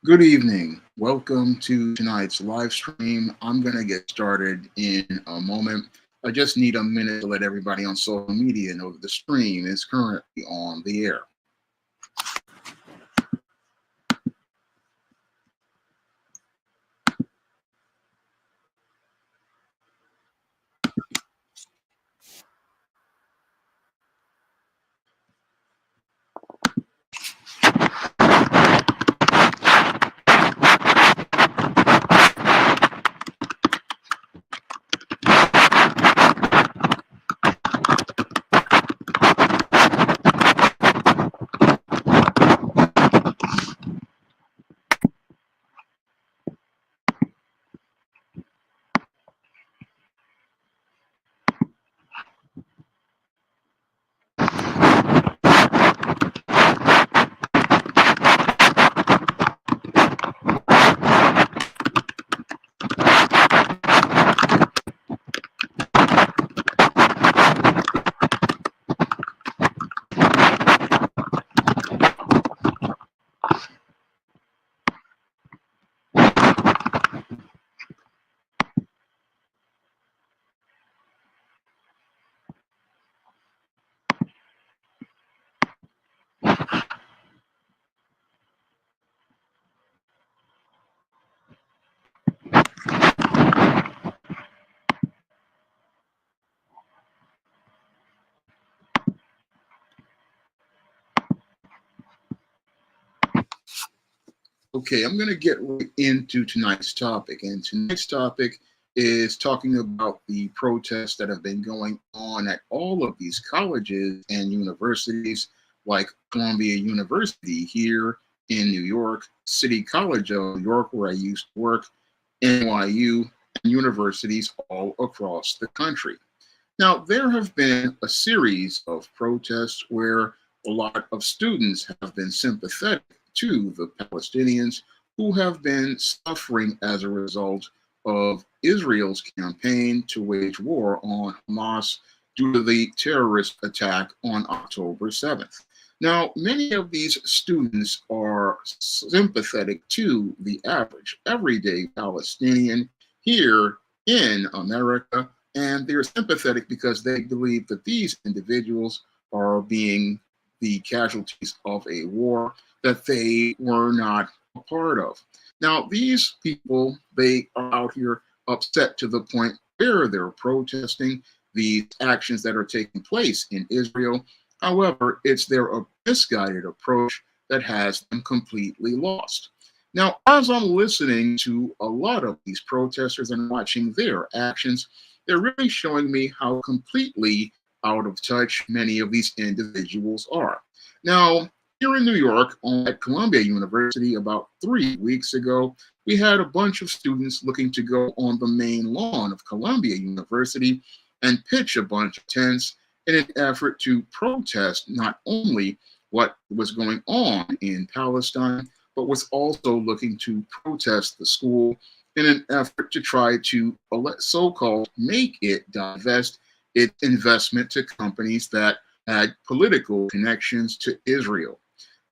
Good evening. Welcome to tonight's live stream. I'm going to get started in a moment. I just need a minute to let everybody on social media know that the stream is currently on the air. Okay, I'm going to get right into tonight's topic. And tonight's topic is talking about the protests that have been going on at all of these colleges and universities, like Columbia University here in New York, City College of New York, where I used to work, NYU, and universities all across the country. Now, there have been a series of protests where a lot of students have been sympathetic to the Palestinians who have been suffering as a result of Israel's campaign to wage war on Hamas due to the terrorist attack on October 7th. Now, many of these students are sympathetic to the average, everyday Palestinian here in America, and they're sympathetic because they believe that these individuals are being the casualties of a war that they were not a part of. Now, these people, they are out here upset to the point where they're protesting the actions that are taking place in Israel. However, it's their misguided approach that has them completely lost. Now, as I'm listening to a lot of these protesters and watching their actions, they're really showing me how completely out of touch many of these individuals are. Now, here in New York, at Columbia University, about 3 weeks ago, we had a bunch of students looking to go on the main lawn of Columbia University and pitch a bunch of tents in an effort to protest not only what was going on in Palestine, but was also looking to protest the school in an effort to try to so-called make it divest its investment to companies that had political connections to Israel.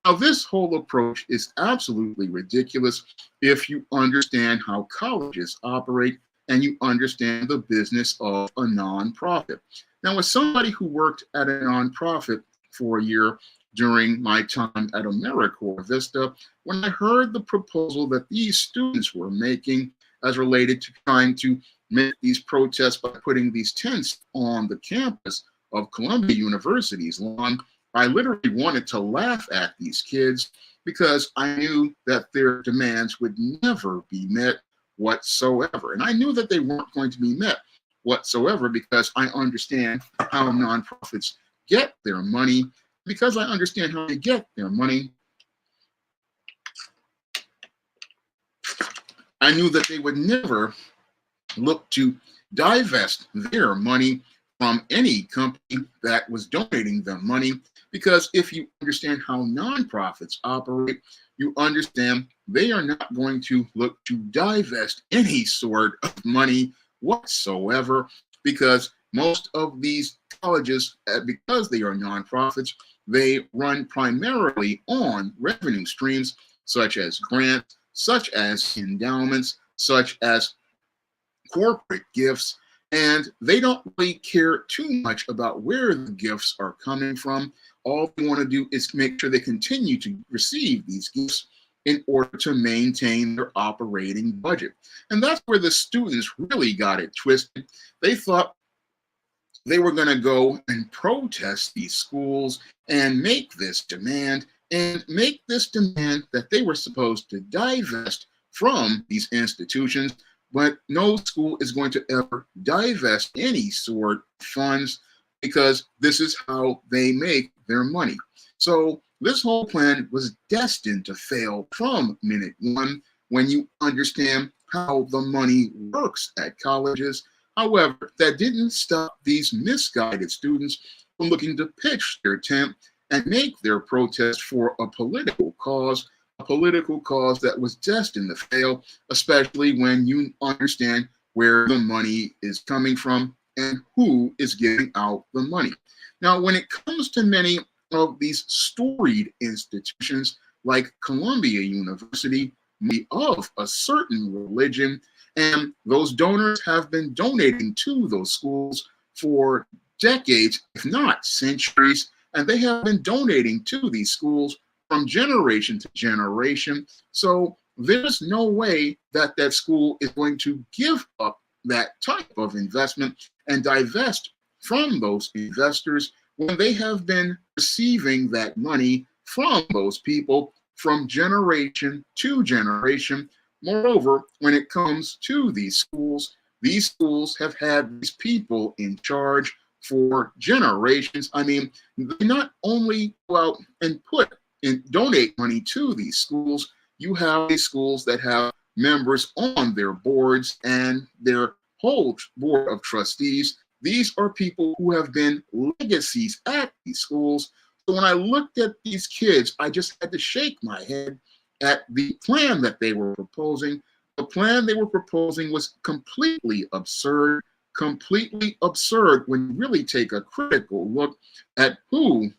Now, this whole approach is absolutely ridiculous if you understand how colleges operate and you understand the business of a nonprofit. Now, as somebody who worked at a nonprofit for a year during my time at AmeriCorps Vista, when I heard the proposal that these students were making as related to trying to make these protests by putting these tents on the campus of Columbia University's lawn, I literally wanted to laugh at these kids because I knew that their demands would never be met whatsoever. And I knew that they weren't going to be met whatsoever because I understand how nonprofits get their money. Because I understand how they get their money, I knew that they would never look to divest their money from any company that was donating them money, because if you understand how nonprofits operate, you understand they are not going to look to divest any sort of money whatsoever, because most of these colleges, because they are nonprofits, they run primarily on revenue streams such as grants, such as endowments, such as corporate gifts, and they don't really care too much about where the gifts are coming from. All they want to do is make sure they continue to receive these gifts in order to maintain their operating budget. And that's where the students really got it twisted. They thought they were going to go and protest these schools and make this demand that they were supposed to divest from these institutions, but no school is going to ever divest any sort of funds because this is how they make their money. So this whole plan was destined to fail from minute one when you understand how the money works at colleges. However, that didn't stop these misguided students from looking to pitch their tent and make their protest for a political cause that was destined to fail, especially when you understand where the money is coming from and who is giving out the money. Now, when it comes to many of these storied institutions like Columbia University, of a certain religion, and those donors have been donating to those schools for decades, if not centuries, and they have been donating to these schools from generation to generation. So there's no way that that school is going to give up that type of investment and divest from those investors when they have been receiving that money from those people from generation to generation. Moreover, when it comes to these schools have had these people in charge for generations. I mean, they not only go out and donate money to these schools, you have these schools that have members on their boards and their whole board of trustees. These are people who have been legacies at these schools. So when I looked at these kids, I just had to shake my head at the plan that they were proposing. The plan they were proposing was completely absurd when you really take a critical look at who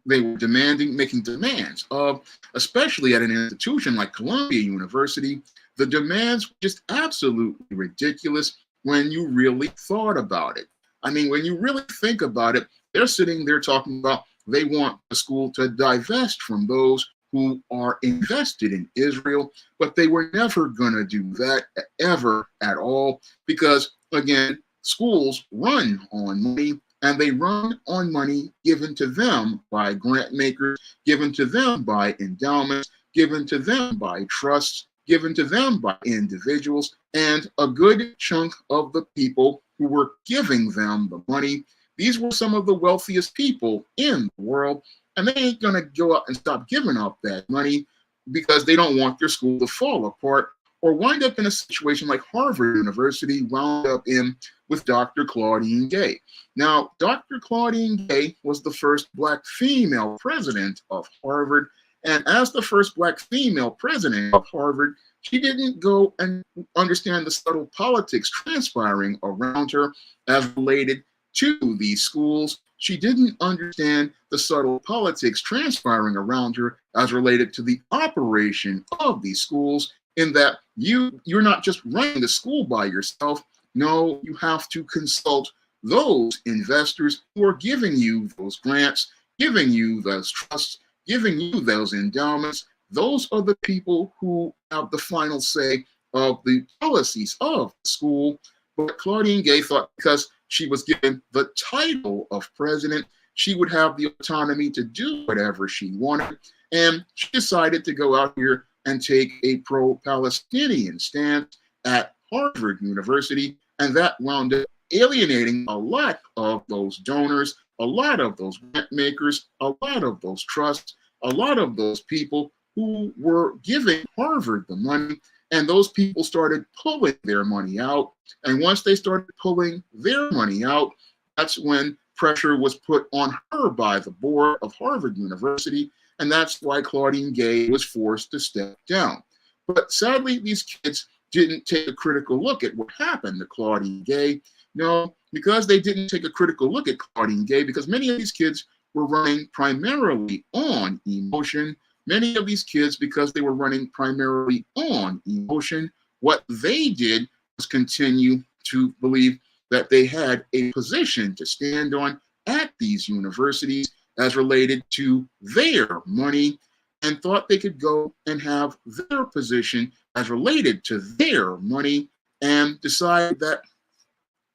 they were making demands of, especially at an institution like Columbia University. The demands were just absolutely ridiculous when you really thought about it. I mean, when you really think about it, they're sitting there talking about they want the school to divest from those who are invested in Israel, but they were never going to do that ever at all because, again, schools run on money, and they run on money given to them by grant makers, given to them by endowments, given to them by trusts, given to them by individuals, and a good chunk of the people who were giving them the money, these were some of the wealthiest people in the world, and they ain't going to go out and stop giving up that money because they don't want their school to fall apart or wind up in a situation like Harvard University wound up in with Dr. Claudine Gay. Now, Dr. Claudine Gay was the first Black female president of Harvard, and as the first Black female president of Harvard, she didn't go and understand the subtle politics transpiring around her as related to these schools. She didn't understand the subtle politics transpiring around her as related to the operation of these schools, in that you're not just running the school by yourself. No, you have to consult those investors who are giving you those grants, giving you those trusts, giving you those endowments. Those are the people who have the final say of the policies of the school. But Claudine Gay thought because she was given the title of president, she would have the autonomy to do whatever she wanted. And she decided to go out here and take a pro-Palestinian stance at Harvard University. And that wound up alienating a lot of those donors, a lot of those grant makers, a lot of those trusts, a lot of those people who were giving Harvard the money. And those people started pulling their money out. And once they started pulling their money out, that's when pressure was put on her by the board of Harvard University. And that's why Claudine Gay was forced to step down. But sadly, these kids didn't take a critical look at what happened to Claudine Gay. No, because they didn't take a critical look at Claudine Gay, because many of these kids were running primarily on emotion, many of these kids, because they were running primarily on emotion, what they did was continue to believe that they had a position to stand on at these universities as related to their money, and thought they could go and have their position as related to their money, and decide that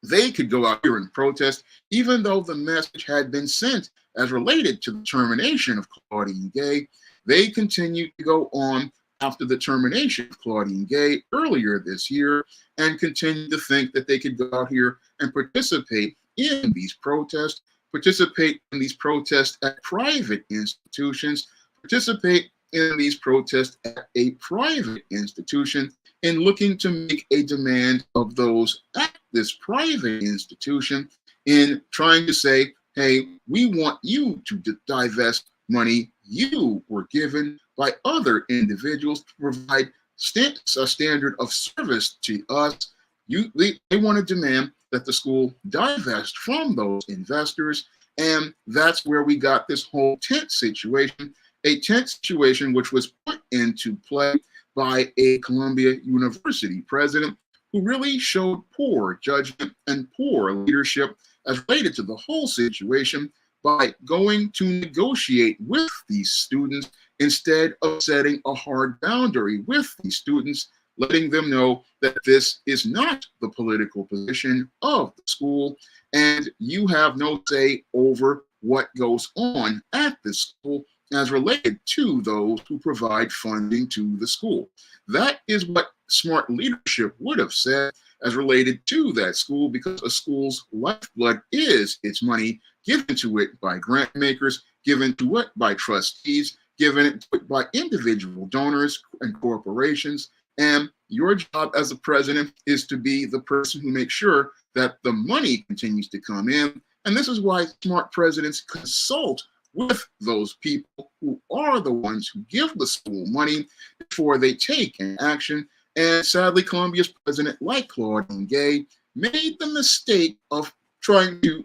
they could go out here and protest, even though the message had been sent as related to the termination of Claudine Gay. They continued to go on after the termination of Claudine Gay earlier this year, and continued to think that they could go out here and participate in these protests, at private institutions, participate in these protests at a private institution, in looking to make a demand of those at this private institution, in trying to say, hey, we want you to divest money you were given by other individuals to provide a standard of service to us. They want to demand that the school divest from those investors. And that's where we got this whole tent situation, which was put into play by a Columbia University president who really showed poor judgment and poor leadership as related to the whole situation, by going to negotiate with these students instead of setting a hard boundary with these students, letting them know that this is not the political position of the school, and you have no say over what goes on at the school as related to those who provide funding to the school. That is what smart leadership would have said as related to that school, because a school's lifeblood is its money, given to it by grant makers, given to it by trustees, given to it by individual donors and corporations. And your job as a president is to be the person who makes sure that the money continues to come in. And this is why smart presidents consult with those people who are the ones who give the school money before they take an action. And sadly, Columbia's president, like Claudine Gay, made the mistake of trying to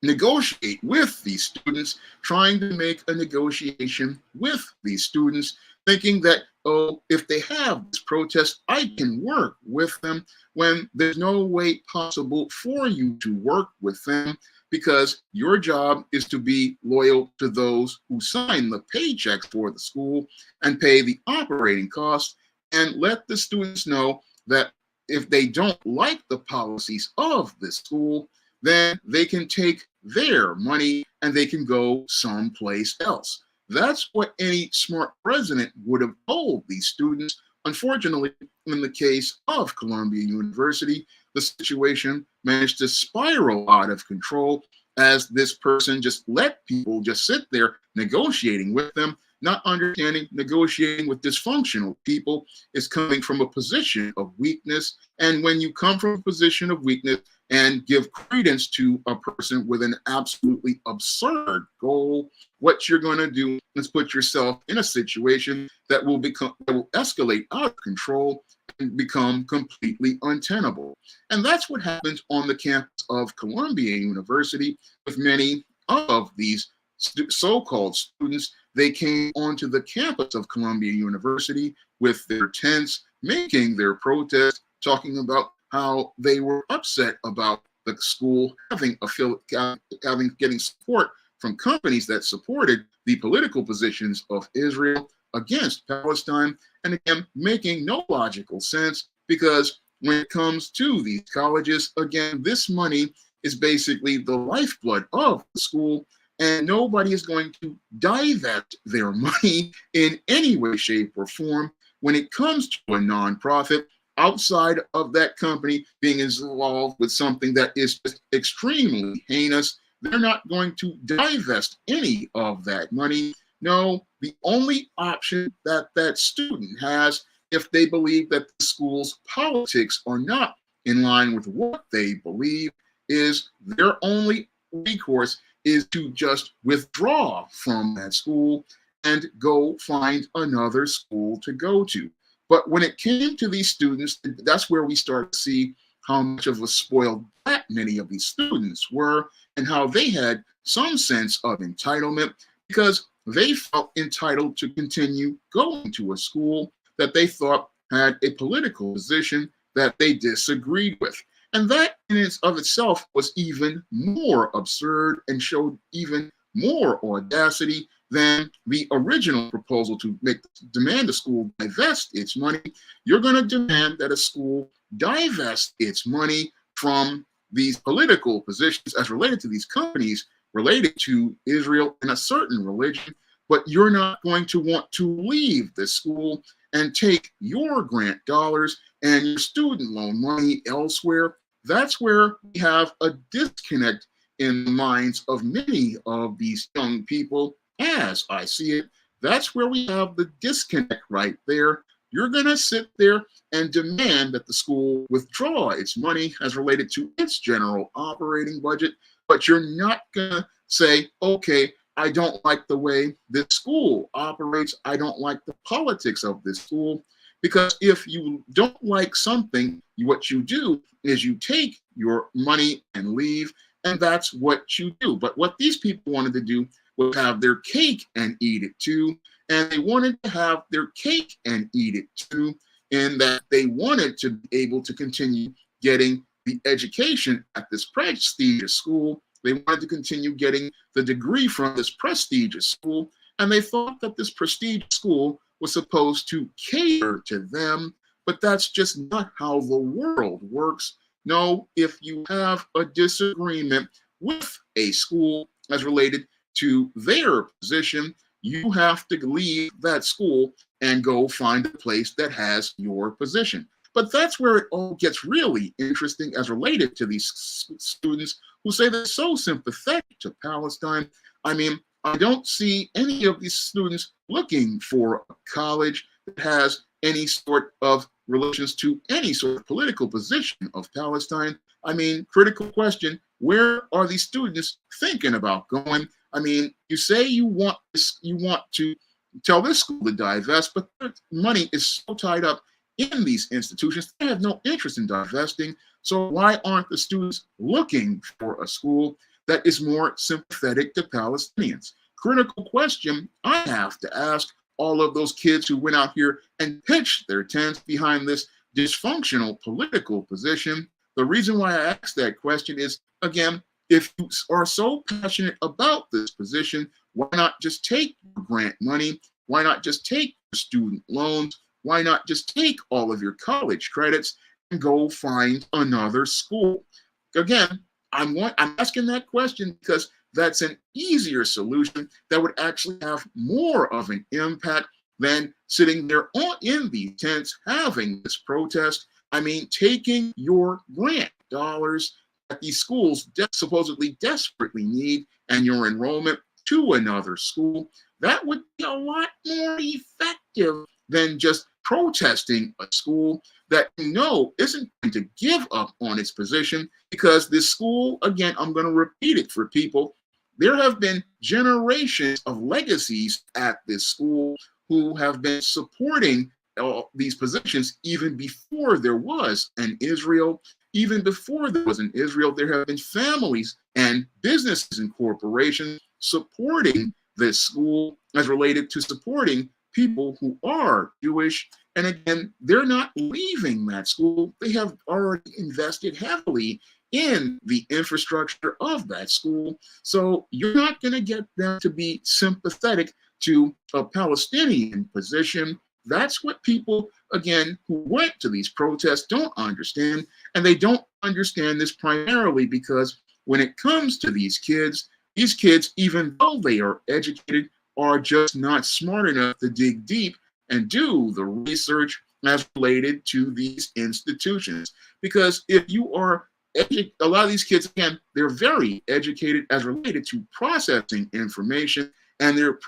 negotiate with these students, trying to make a negotiation with these students, thinking that, oh, if they have this protest, I can work with them, when there's no way possible for you to work with them, because your job is to be loyal to those who sign the paychecks for the school and pay the operating costs, and let the students know that if they don't like the policies of the school, then they can take their money and they can go someplace else. That's what any smart president would have told these students. Unfortunately, in the case of Columbia University, the situation managed to spiral out of control, as this person just let people just sit there negotiating with them, not understanding negotiating with dysfunctional people is coming from a position of weakness. And when you come from a position of weakness and give credence to a person with an absolutely absurd goal, what you're going to do is put yourself in a situation that will escalate out of control and become completely untenable. And that's what happens on the campus of Columbia University with many of these so-called students. They came onto the campus of Columbia University with their tents, making their protest, talking about how they were upset about the school getting support from companies that supported the political positions of Israel against Palestine, and again, making no logical sense, because when it comes to these colleges, again, this money is basically the lifeblood of the school, and nobody is going to divest their money in any way, shape, or form when it comes to a nonprofit, outside of that company being involved with something that is just extremely heinous. They're not going to divest any of that money. No, the only option that that student has, if they believe that the school's politics are not in line with what they believe, is their only recourse is to just withdraw from that school and go find another school to go to. But when it came to these students, that's where we start to see how much of a spoiled brat many of these students were, and how they had some sense of entitlement, because they felt entitled to continue going to a school that they thought had a political position that they disagreed with. And that in and of itself was even more absurd and showed even more audacity than the original proposal to demand a school divest its money. You're going to demand that a school divest its money from these political positions as related to these companies related to Israel and a certain religion, but you're not going to want to leave the school and take your grant dollars and your student loan money elsewhere. That's where we have a disconnect in the minds of many of these young people, as I see it. That's where we have the disconnect right there. You're going to sit there and demand that the school withdraw its money as related to its general operating budget, but you're not going to say, okay, I don't like the way this school operates. I don't like the politics of this school. Because if you don't like something, what you do is you take your money and leave, and that's what you do. But what these people wanted to do was have their cake and eat it too. And they wanted to have their cake and eat it too, in that they wanted to be able to continue getting the education at this prestigious school. They wanted to continue getting the degree from this prestigious school. And they thought that this prestigious school was supposed to cater to them, but that's just not how the world works. No, if you have a disagreement with a school as related to their position, you have to leave that school and go find a place that has your position. But that's where it all gets really interesting as related to these students who say they're so sympathetic to Palestine. I mean, I don't see any of these students looking for a college that has any sort of relations to any sort of political position of Palestine. I mean, critical question, where are these students thinking about going? I mean, you say you want to tell this school to divest, but their money is so tied up in these institutions, they have no interest in divesting. So why aren't the students looking for a school that is more sympathetic to Palestinians? Critical question I have to ask all of those kids who went out here and pitched their tents behind this dysfunctional political position. The reason why I ask that question is, again, if you are so passionate about this position, why not just take your grant money? Why not just take your student loans? Why not just take all of your college credits and go find another school? Again, I'm asking that question because that's an easier solution that would actually have more of an impact than sitting there in these tents having this protest. I mean, taking your grant dollars that these schools supposedly desperately need and your enrollment to another school, that would be a lot more effective than just protesting a school that you know isn't going to give up on its position, because this school, again, I'm going to repeat it for people, there have been generations of legacies at this school who have been supporting these positions even before there was an Israel. Even before there was an Israel, there have been families and businesses and corporations supporting this school as related to supporting people who are Jewish. And again, they're not leaving that school. They have already invested heavily in the infrastructure of that school. So you're not going to get them to be sympathetic to a Palestinian position. That's what people, again, who went to these protests don't understand. And they don't understand this primarily because when it comes to these kids, even though they are educated, are just not smart enough to dig deep and do the research as related to these institutions. Because if you are a lot of these kids, again, they're very educated as related to processing information, and they're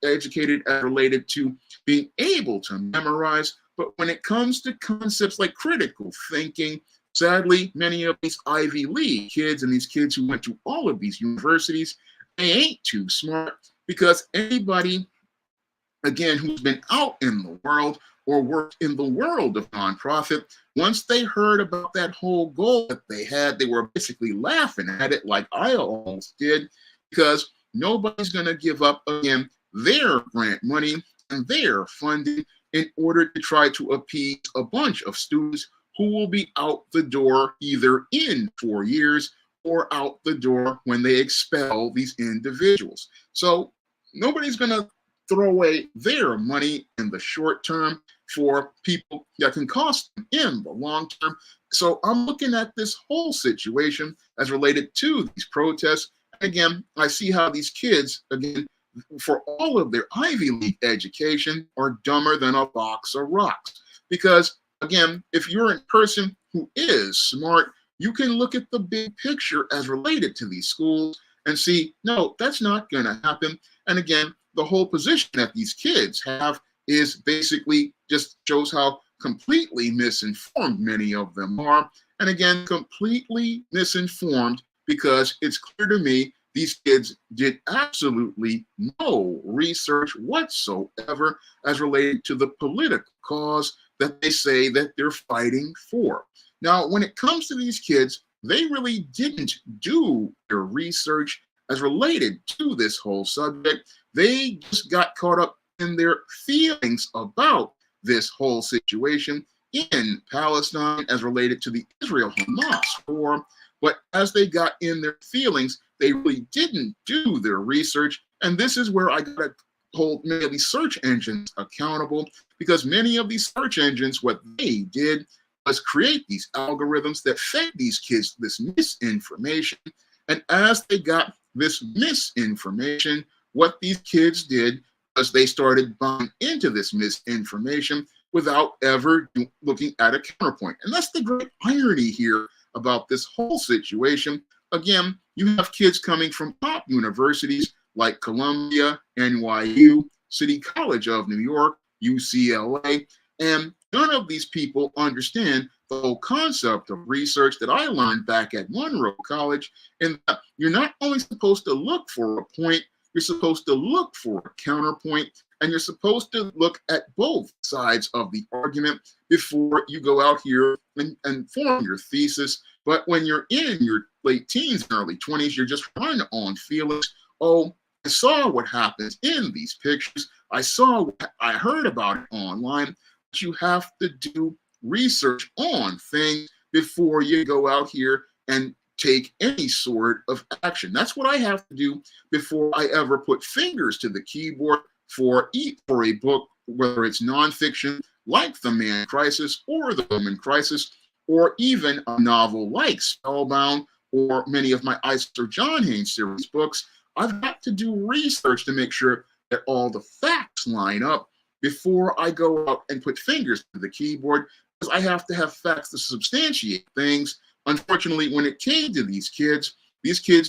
educated as related to being able to memorize. But when it comes to concepts like critical thinking, sadly, many of these Ivy League kids and these kids who went to all of these universities, they ain't too smart, because anybody, again, who's been out in the world or worked in the world of nonprofit, once they heard about that whole goal that they had, they were basically laughing at it like I almost did, because nobody's going to give up, again, their grant money and their funding in order to try to appease a bunch of students who will be out the door either in 4 years or out the door when they expel these individuals. So nobody's going to throw away their money in the short term for people that can cost them in the long term. So I'm looking at this whole situation as related to these protests. And again, I see how these kids, again, for all of their Ivy League education, are dumber than a box of rocks. Because again, if you're a person who is smart, you can look at the big picture as related to these schools and see, no, that's not going to happen. And again, the whole position that these kids have is basically just shows how completely misinformed many of them are. And again, completely misinformed because it's clear to me these kids did absolutely no research whatsoever as related to the political cause that they say that they're fighting for. Now, when it comes to these kids, they really didn't do their research as related to this whole subject. They just got caught up in their feelings about this whole situation in Palestine as related to the Israel-Hamas war. But as they got in their feelings, they really didn't do their research. And this is where I got to hold many of these search engines accountable, because many of these search engines, what they did was create these algorithms that fed these kids this misinformation. And as they got this misinformation, what these kids did was they started buying into this misinformation without ever looking at a counterpoint. And that's the great irony here about this whole situation. Again, you have kids coming from top universities like Columbia, NYU, City College of New York, UCLA, and none of these people understand the whole concept of research that I learned back at Monroe College, in that you're not only supposed to look for a point, you're supposed to look for a counterpoint, and you're supposed to look at both sides of the argument before you go out here and form your thesis. But when you're in your late teens and early 20s, you're just running on feelings. Oh, I saw what happens in these pictures. I heard about it online. But you have to do research on things before you go out here and take any sort of action. That's what I have to do before I ever put fingers to the keyboard for a book, whether it's nonfiction like The Man Crisis or The Woman Crisis, or even a novel like Spellbound or many of my Sir John Haynes series books. I've got to do research to make sure that all the facts line up before I go out and put fingers to the keyboard, because I have to have facts to substantiate things. Unfortunately, when it came to these kids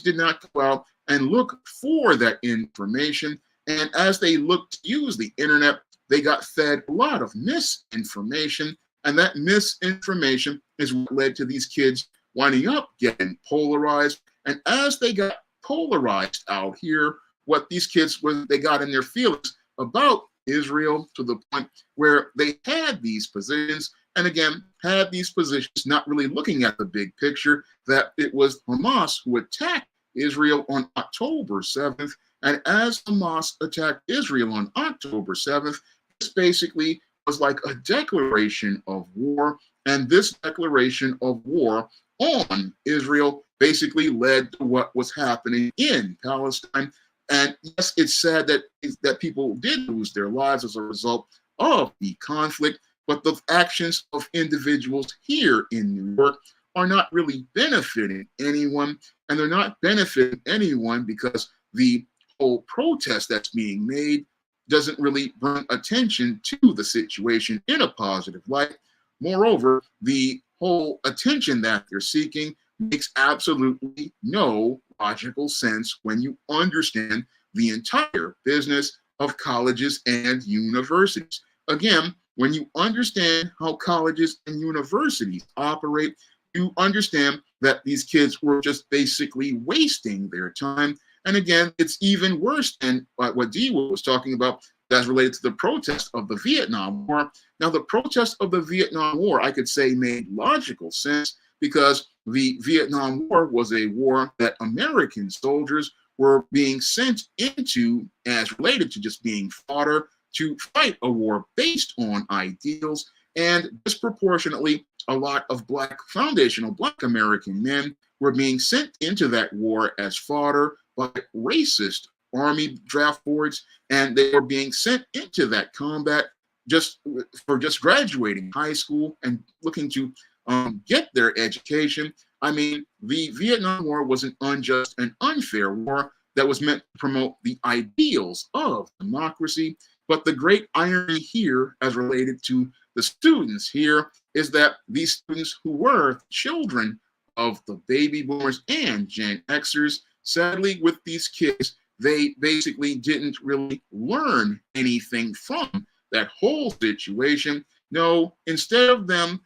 did not go out and look for that information. And as they looked to use the internet, they got fed a lot of misinformation. And that misinformation is what led to these kids winding up getting polarized. And as they got polarized out here, what these kids they got in their feelings about Israel, to the point where they had these positions, and again, had these positions not really looking at the big picture, that it was Hamas who attacked Israel on October 7th. And as Hamas attacked Israel on October 7th, this basically was like a declaration of war. And this declaration of war on Israel basically led to what was happening in Palestine. And yes, it's sad that people did lose their lives as a result of the conflict, but the actions of individuals here in New York are not really benefiting anyone. And they're not benefiting anyone because the whole protest that's being made doesn't really bring attention to the situation in a positive light. Moreover, the whole attention that they're seeking makes absolutely no logical sense when you understand the entire business of colleges and universities. Again, when you understand how colleges and universities operate, you understand that these kids were just basically wasting their time. And again, it's even worse than what Dewa was talking about that's related to the protest of the Vietnam War. Now, the protest of the Vietnam War, I could say, made logical sense because the Vietnam War was a war that American soldiers were being sent into as related to just being fodder to fight a war based on ideals. And disproportionately, a lot of foundational Black American men were being sent into that war as fodder by racist army draft boards, and they were being sent into that combat just for just graduating high school and looking to get their education. I mean, the Vietnam War was an unjust and unfair war that was meant to promote the ideals of democracy. But the great irony here, as related to the students here, is that these students who were children of the baby boomers and Gen Xers, sadly, with these kids, they basically didn't really learn anything from that whole situation. No, instead of them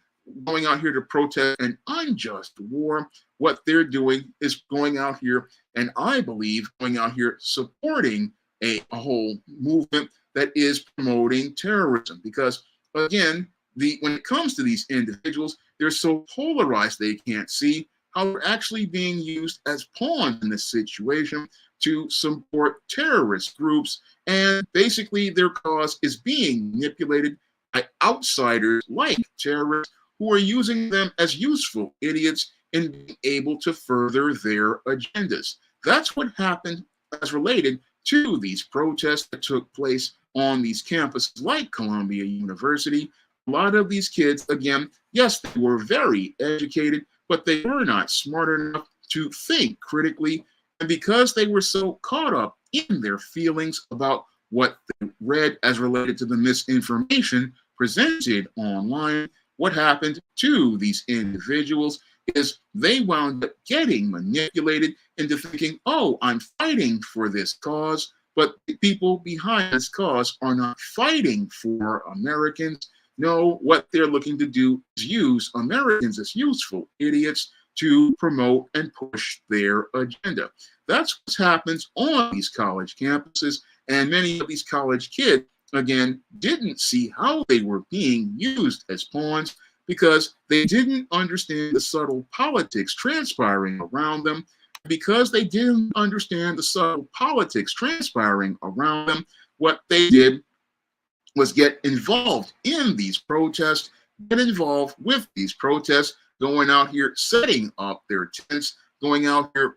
going out here to protest an unjust war, what they're doing is going out here, and I believe going out here supporting a whole movement that is promoting terrorism. Because again, when it comes to these individuals, they're so polarized they can't see how they're actually being used as pawns in this situation to support terrorist groups. And basically their cause is being manipulated by outsiders like terrorists who are using them as useful idiots in being able to further their agendas. That's what happened as related to these protests that took place on these campuses like Columbia University. A lot of these kids, again, yes, they were very educated, but they were not smart enough to think critically. And because they were so caught up in their feelings about what they read as related to the misinformation presented online, what happened to these individuals is they wound up getting manipulated into thinking, oh, I'm fighting for this cause, but the people behind this cause are not fighting for Americans. No, what they're looking to do is use Americans as useful idiots to promote and push their agenda. That's what happens on these college campuses, and many of these college kids, again, didn't see how they were being used as pawns because they didn't understand the subtle politics transpiring around them. Because they didn't understand the subtle politics transpiring around them, what they did was get involved in these protests, get involved with these protests, going out here, setting up their tents, going out here,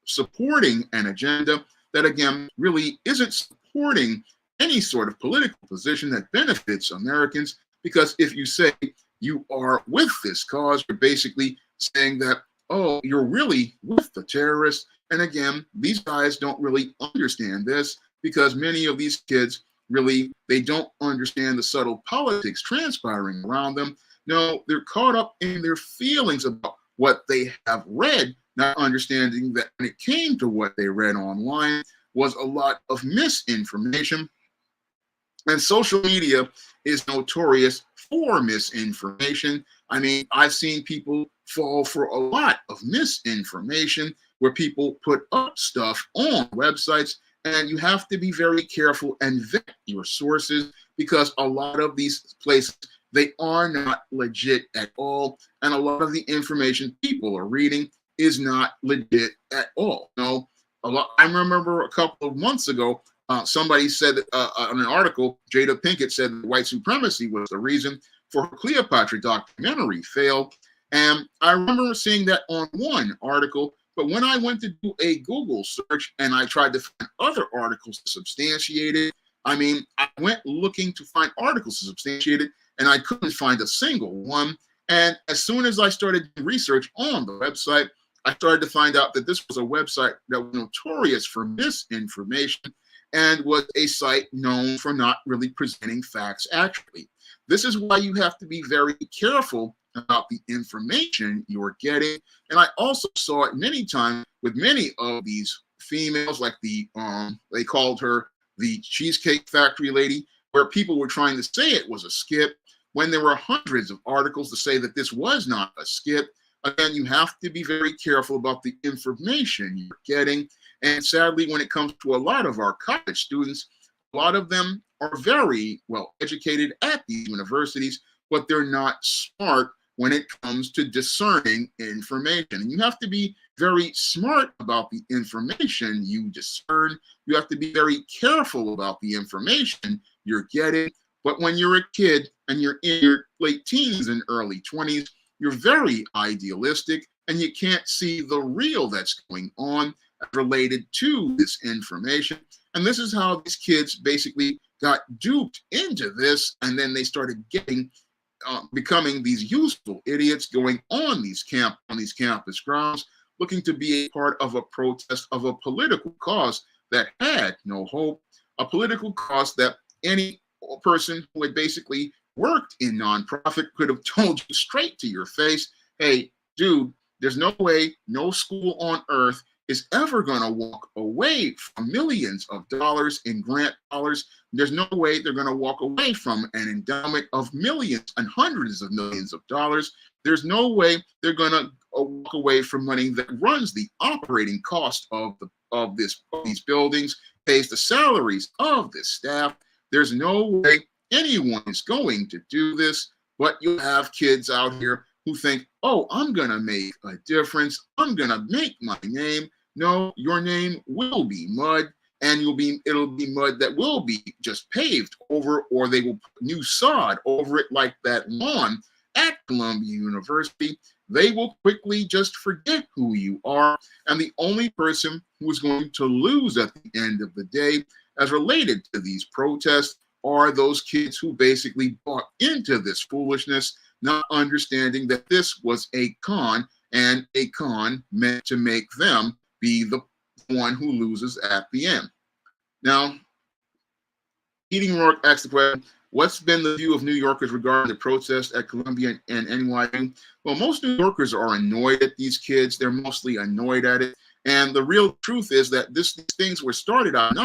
supporting an agenda that, again, really isn't supporting any sort of political position that benefits Americans. Because if you say you are with this cause, you're basically saying that, oh, you're really with the terrorists. And again, these guys don't really understand this because many of these kids really, they don't understand the subtle politics transpiring around them. No, they're caught up in their feelings about what they have read, not understanding that when it came to what they read online was a lot of misinformation. And social media is notorious for misinformation. I mean, I've seen people fall for a lot of misinformation where people put up stuff on websites, and you have to be very careful and vet your sources because a lot of these places, they are not legit at all. And a lot of the information people are reading is not legit at all. No, I remember a couple of months ago, somebody said on an article, Jada Pinkett said that white supremacy was the reason for her Cleopatra documentary failed. And I remember seeing that on one article, but when I went to do a Google search and I tried to find other articles to substantiate it, I mean, I went looking to find articles to substantiate it, and I couldn't find a single one. And as soon as I started research on the website, I started to find out that this was a website that was notorious for misinformation and was a site known for not really presenting facts accurately. This is why you have to be very careful about the information you're getting. And I also saw it many times with many of these females, like they called her the Cheesecake Factory lady, where people were trying to say it was a skit when there were hundreds of articles to say that this was not a skit. Again, you have to be very careful about the information you're getting. And sadly, when it comes to a lot of our college students, a lot of them are very well educated at these universities, but they're not smart when it comes to discerning information. And you have to be very smart about the information you discern. You have to be very careful about the information you're getting. But when you're a kid and you're in your late teens and early 20s, you're very idealistic and you can't see the real that's going on related to this information. And this is how these kids basically got duped into this, and then they started becoming these useful idiots going on these campus grounds, looking to be a part of a protest of a political cause that had no hope, a political cause that any person who had basically worked in nonprofit could have told you straight to your face, hey, dude, there's no way no school on earth is ever going to walk away from millions of dollars in grant dollars. There's no way they're going to walk away from an endowment of millions and hundreds of millions of dollars. There's no way they're going to walk away from money that runs the operating cost of these buildings, pays the salaries of this staff. There's no way anyone is going to do this, but you have kids out here who think, oh, I'm going to make a difference. I'm going to make my name. No, your name will be mud, and it'll be mud that will be just paved over, or they will put new sod over it like that lawn at Columbia University. They will quickly just forget who you are, and the only person who is going to lose at the end of the day as related to these protests are those kids who basically bought into this foolishness, not understanding that this was a con, and a con meant to make them be the one who loses at the end. Now, Eating Rourke asked the question, what's been the view of New Yorkers regarding the protest at Columbia and NYU? Well, most New Yorkers are annoyed at these kids. They're mostly annoyed at it. And the real truth is that these things were started out,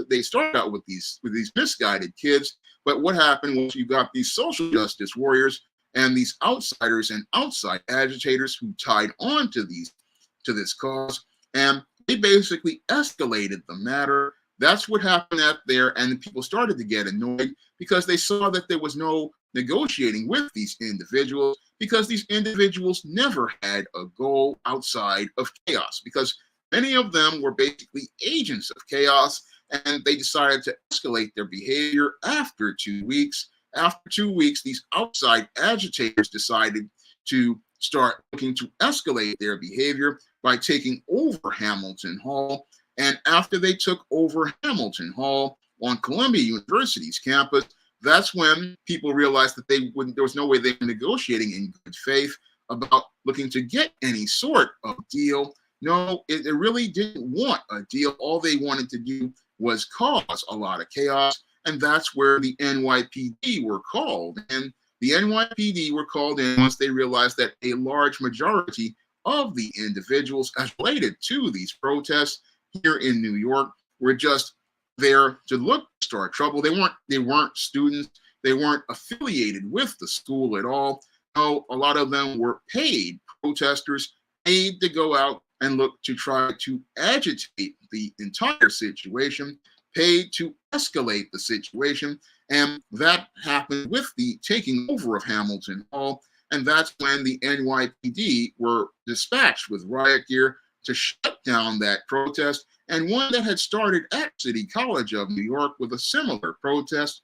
they started out with these misguided kids. But what happened was you got these social justice warriors and these outsiders and outside agitators who tied on to this cause, and they basically escalated the matter. That's what happened out there, and people started to get annoyed because they saw that there was no negotiating with these individuals, because these individuals never had a goal outside of chaos, because many of them were basically agents of chaos, and they decided to escalate their behavior after 2 weeks. After 2 weeks, these outside agitators decided to start looking to escalate their behavior by taking over Hamilton Hall. And after they took over Hamilton Hall on Columbia University's campus, that's when people realized that there was no way they were negotiating in good faith about looking to get any sort of deal. No, it really didn't want a deal. All they wanted to do was cause a lot of chaos. And that's where the NYPD were called. And the NYPD were called in once they realized that a large majority of the individuals as related to these protests here in New York were just there to start trouble. They weren't students. They weren't affiliated with the school at all. No, a lot of them were paid protesters, paid to go out and look to try to agitate the entire situation, paid to escalate the situation. And that happened with the taking over of Hamilton Hall. And that's when the NYPD were dispatched with riot gear to shut down that protest, and one that had started at City College of New York with a similar protest.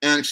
And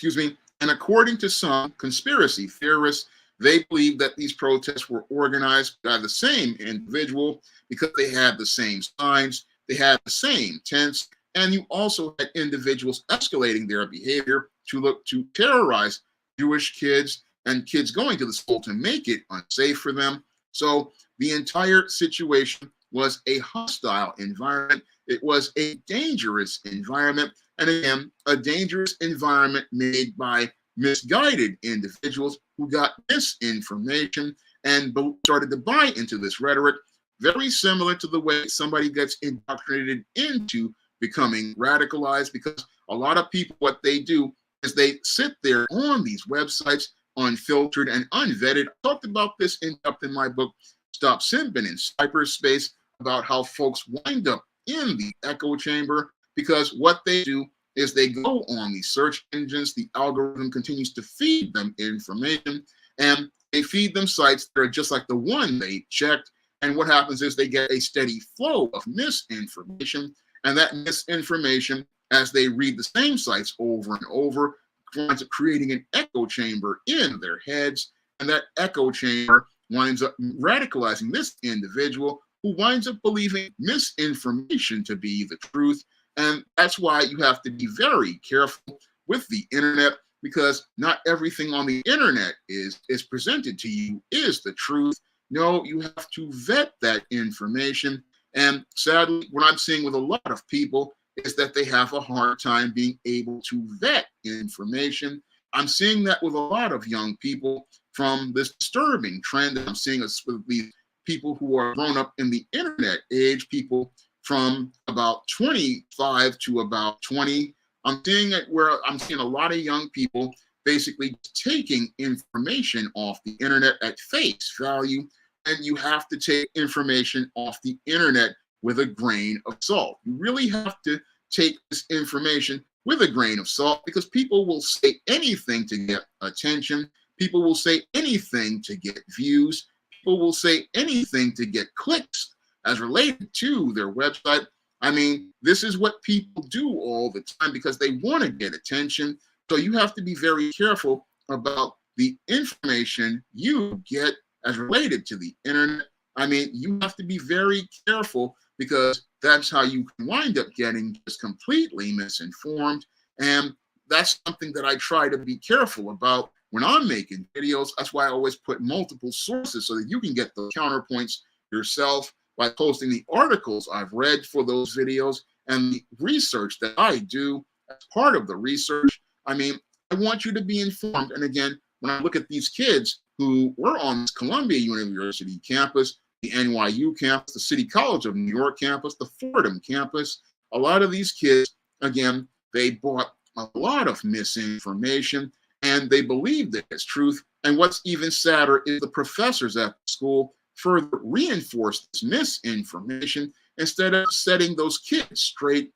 according to some conspiracy theorists, they believe that these protests were organized by the same individual because they had the same signs, they had the same tents, and you also had individuals escalating their behavior to look to terrorize Jewish kids and kids going to the school to make it unsafe for them. So the entire situation was a hostile environment. It was a dangerous environment. And again, a dangerous environment made by misguided individuals who got misinformation and started to buy into this rhetoric, very similar to the way somebody gets indoctrinated into becoming radicalized, because a lot of people, what they do is they sit there on these websites, unfiltered and unvetted. I talked about this in depth in my book, Stop Simping in Cyberspace, about how folks wind up in the echo chamber, because what they do is they go on these search engines, the algorithm continues to feed them information, And they feed them sites that are just like the one they checked. And what happens is they get a steady flow of misinformation. And that misinformation, as they read the same sites over and over, winds up creating an echo chamber in their heads. And that echo chamber winds up radicalizing this individual, who winds up believing misinformation to be the truth. And that's why you have to be very careful with the internet, because not everything on the internet is presented to you is the truth. No, you have to vet that information. And sadly, what I'm seeing with a lot of people is that they have a hard time being able to vet information. I'm seeing that with a lot of young people, from this disturbing trend that I'm seeing with these people who are grown up in the internet age, people from about 25 to about 20. I'm seeing it where I'm seeing a lot of young people basically taking information off the internet at face value. And you have to take information off the internet with a grain of salt. You really have to take this information with a grain of salt, because people will say anything to get attention. People will say anything to get views. People will say anything to get clicks as related to their website. I mean, this is what people do all the time because they want to get attention. So you have to be very careful about the information you get as related to the internet. I mean, you have to be very careful, because that's how you can wind up getting just completely misinformed. And that's something that I try to be careful about when I'm making videos. That's why I always put multiple sources, so that you can get the counterpoints yourself by posting the articles I've read for those videos and the research that I do as part of the research. I mean, I want you to be informed. And again, when I look at these kids who were on this Columbia University campus, the NYU campus, the City College of New York campus, the Fordham campus, a lot of these kids, again, they bought a lot of misinformation and they believed it as truth. And what's even sadder is the professors at the school further reinforce this misinformation instead of setting those kids straight,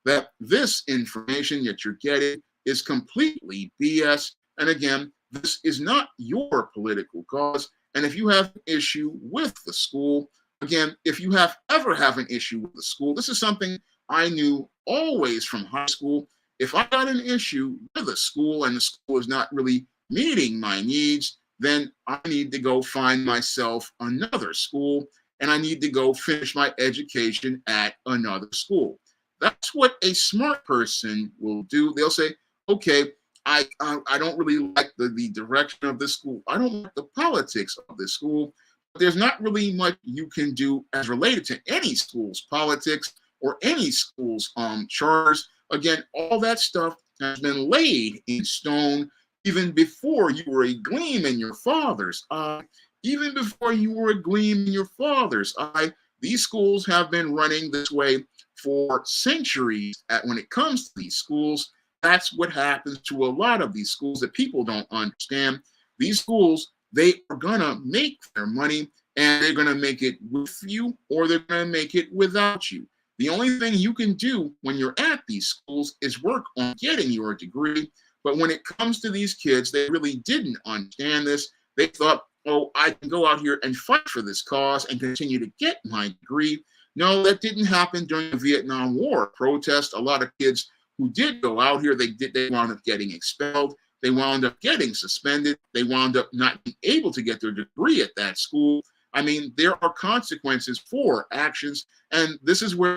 that this information that you're getting is completely BS. And again, this is not your political cause. And if you have an issue with the school, again, if you ever have an issue with the school, this is something I knew always from high school. If I got an issue with a school and the school is not really meeting my needs, then I need to go find myself another school, and I need to go finish my education at another school. That's what a smart person will do. They'll say, okay, I don't really like the direction of this school. I don't like the politics of this school. But there's not really much you can do as related to any school's politics or any school's charters. Again, all that stuff has been laid in stone even before you were a gleam in your father's eye. Even before you were a gleam in your father's eye, these schools have been running this way for centuries. When it comes to these schools, that's what happens to a lot of these schools that people don't understand. These schools, they are gonna make their money, and they're gonna make it with you or they're gonna make it without you. The only thing you can do when you're at these schools is work on getting your degree. But when it comes to these kids, they really didn't understand this. They thought, oh, I can go out here and fight for this cause and continue to get my degree. No, that didn't happen during the Vietnam War protest. A lot of kids who did go out here, they wound up getting expelled. They wound up getting suspended. They wound up not being able to get their degree at that school. I mean, there are consequences for actions. And this is where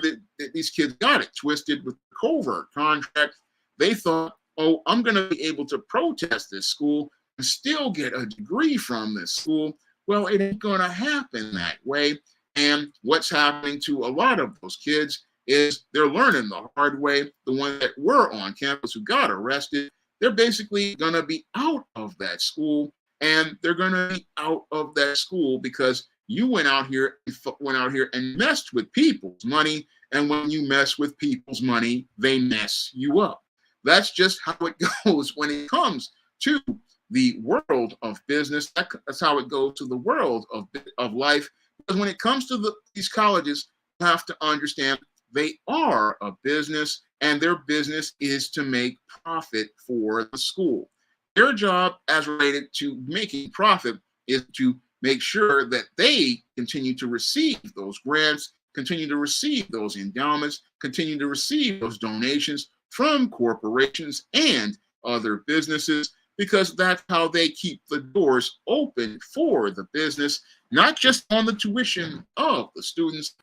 these kids got it twisted with the covert contract. They thought, oh, I'm going to be able to protest this school and still get a degree from this school. Well, it ain't going to happen that way. And what's happening to a lot of those kids is they're learning the hard way. The ones that were on campus who got arrested, they're basically going to be out of that school. And they're going to be out of that school because you went out here and messed with people's money. And when you mess with people's money, they mess you up. That's just how it goes when it comes to the world of business. That's how it goes to the world of life. Because when it comes to these colleges, you have to understand they are a business, and their business is to make profit for the school. Their job as related to making profit is to make sure that they continue to receive those grants, continue to receive those endowments, continue to receive those donations from corporations and other businesses, because that's how they keep the doors open for the business, not just on the tuition of the students,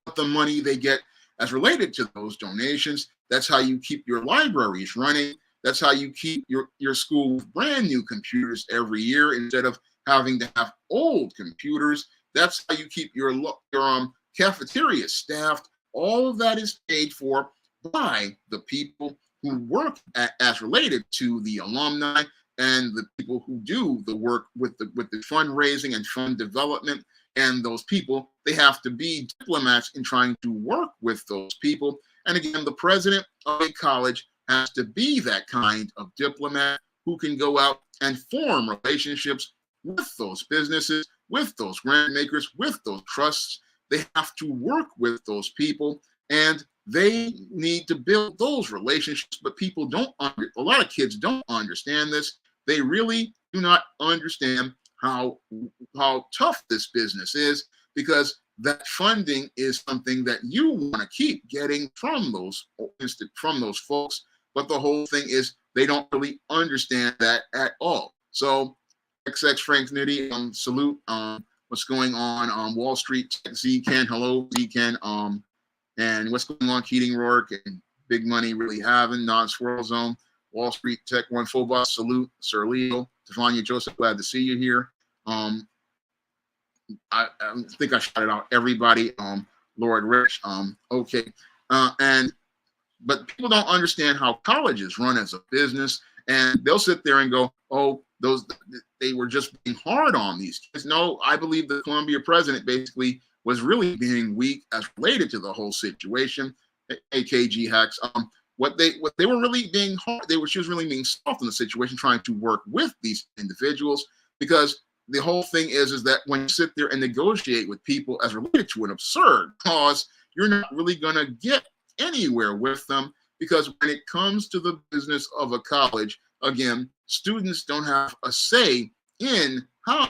but the money they get as related to those donations. That's how you keep your libraries running. That's how you keep your school with brand new computers every year instead of having to have old computers. That's how you keep your cafeteria staffed. All of that is paid for by the people who work as related to the alumni and the people who do the work with the fundraising and fund development. And those people, they have to be diplomats in trying to work with those people. And again, the president of a college has to be that kind of diplomat who can go out and form relationships with those businesses, with those grant makers, with those trusts. They have to work with those people, and they need to build those relationships. But people don't, a lot of kids don't understand this. They really do not understand how tough this business is, because that funding is something that you want to keep getting from those folks. But the whole thing is they don't really understand that at all. So XX Frank Nitty, salute. What's going on Wall Street? Z-Ken, hello, Z-Ken. And what's going on, Keating Rourke and Big Money Really Having, Non-Swirl Zone, Wall Street Tech One Full Boss, salute, Sir Leo, Stefania Joseph, glad to see you here. I think I shouted out everybody. Lord Rich, okay. But people don't understand how colleges run as a business, and they'll sit there and go, oh, they were just being hard on these kids. No, I believe the Columbia president basically was really being weak as related to the whole situation. AKG hacks. What they were really being hard. She was really being soft in the situation, trying to work with these individuals, because the whole thing is that when you sit there and negotiate with people as related to an absurd cause, you're not really going to get anywhere with them, because when it comes to the business of a college, again, students don't have a say in how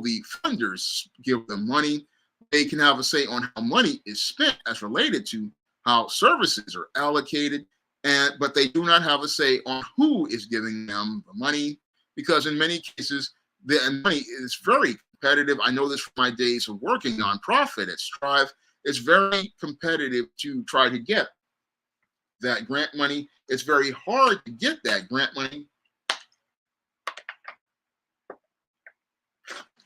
the funders give them money. They can have a say on how money is spent as related to how services are allocated, but they do not have a say on who is giving them the money, because in many cases, the money is very competitive. I know this from my days of working nonprofit at Strive. It's very competitive to try to get that grant money. It's very hard to get that grant money,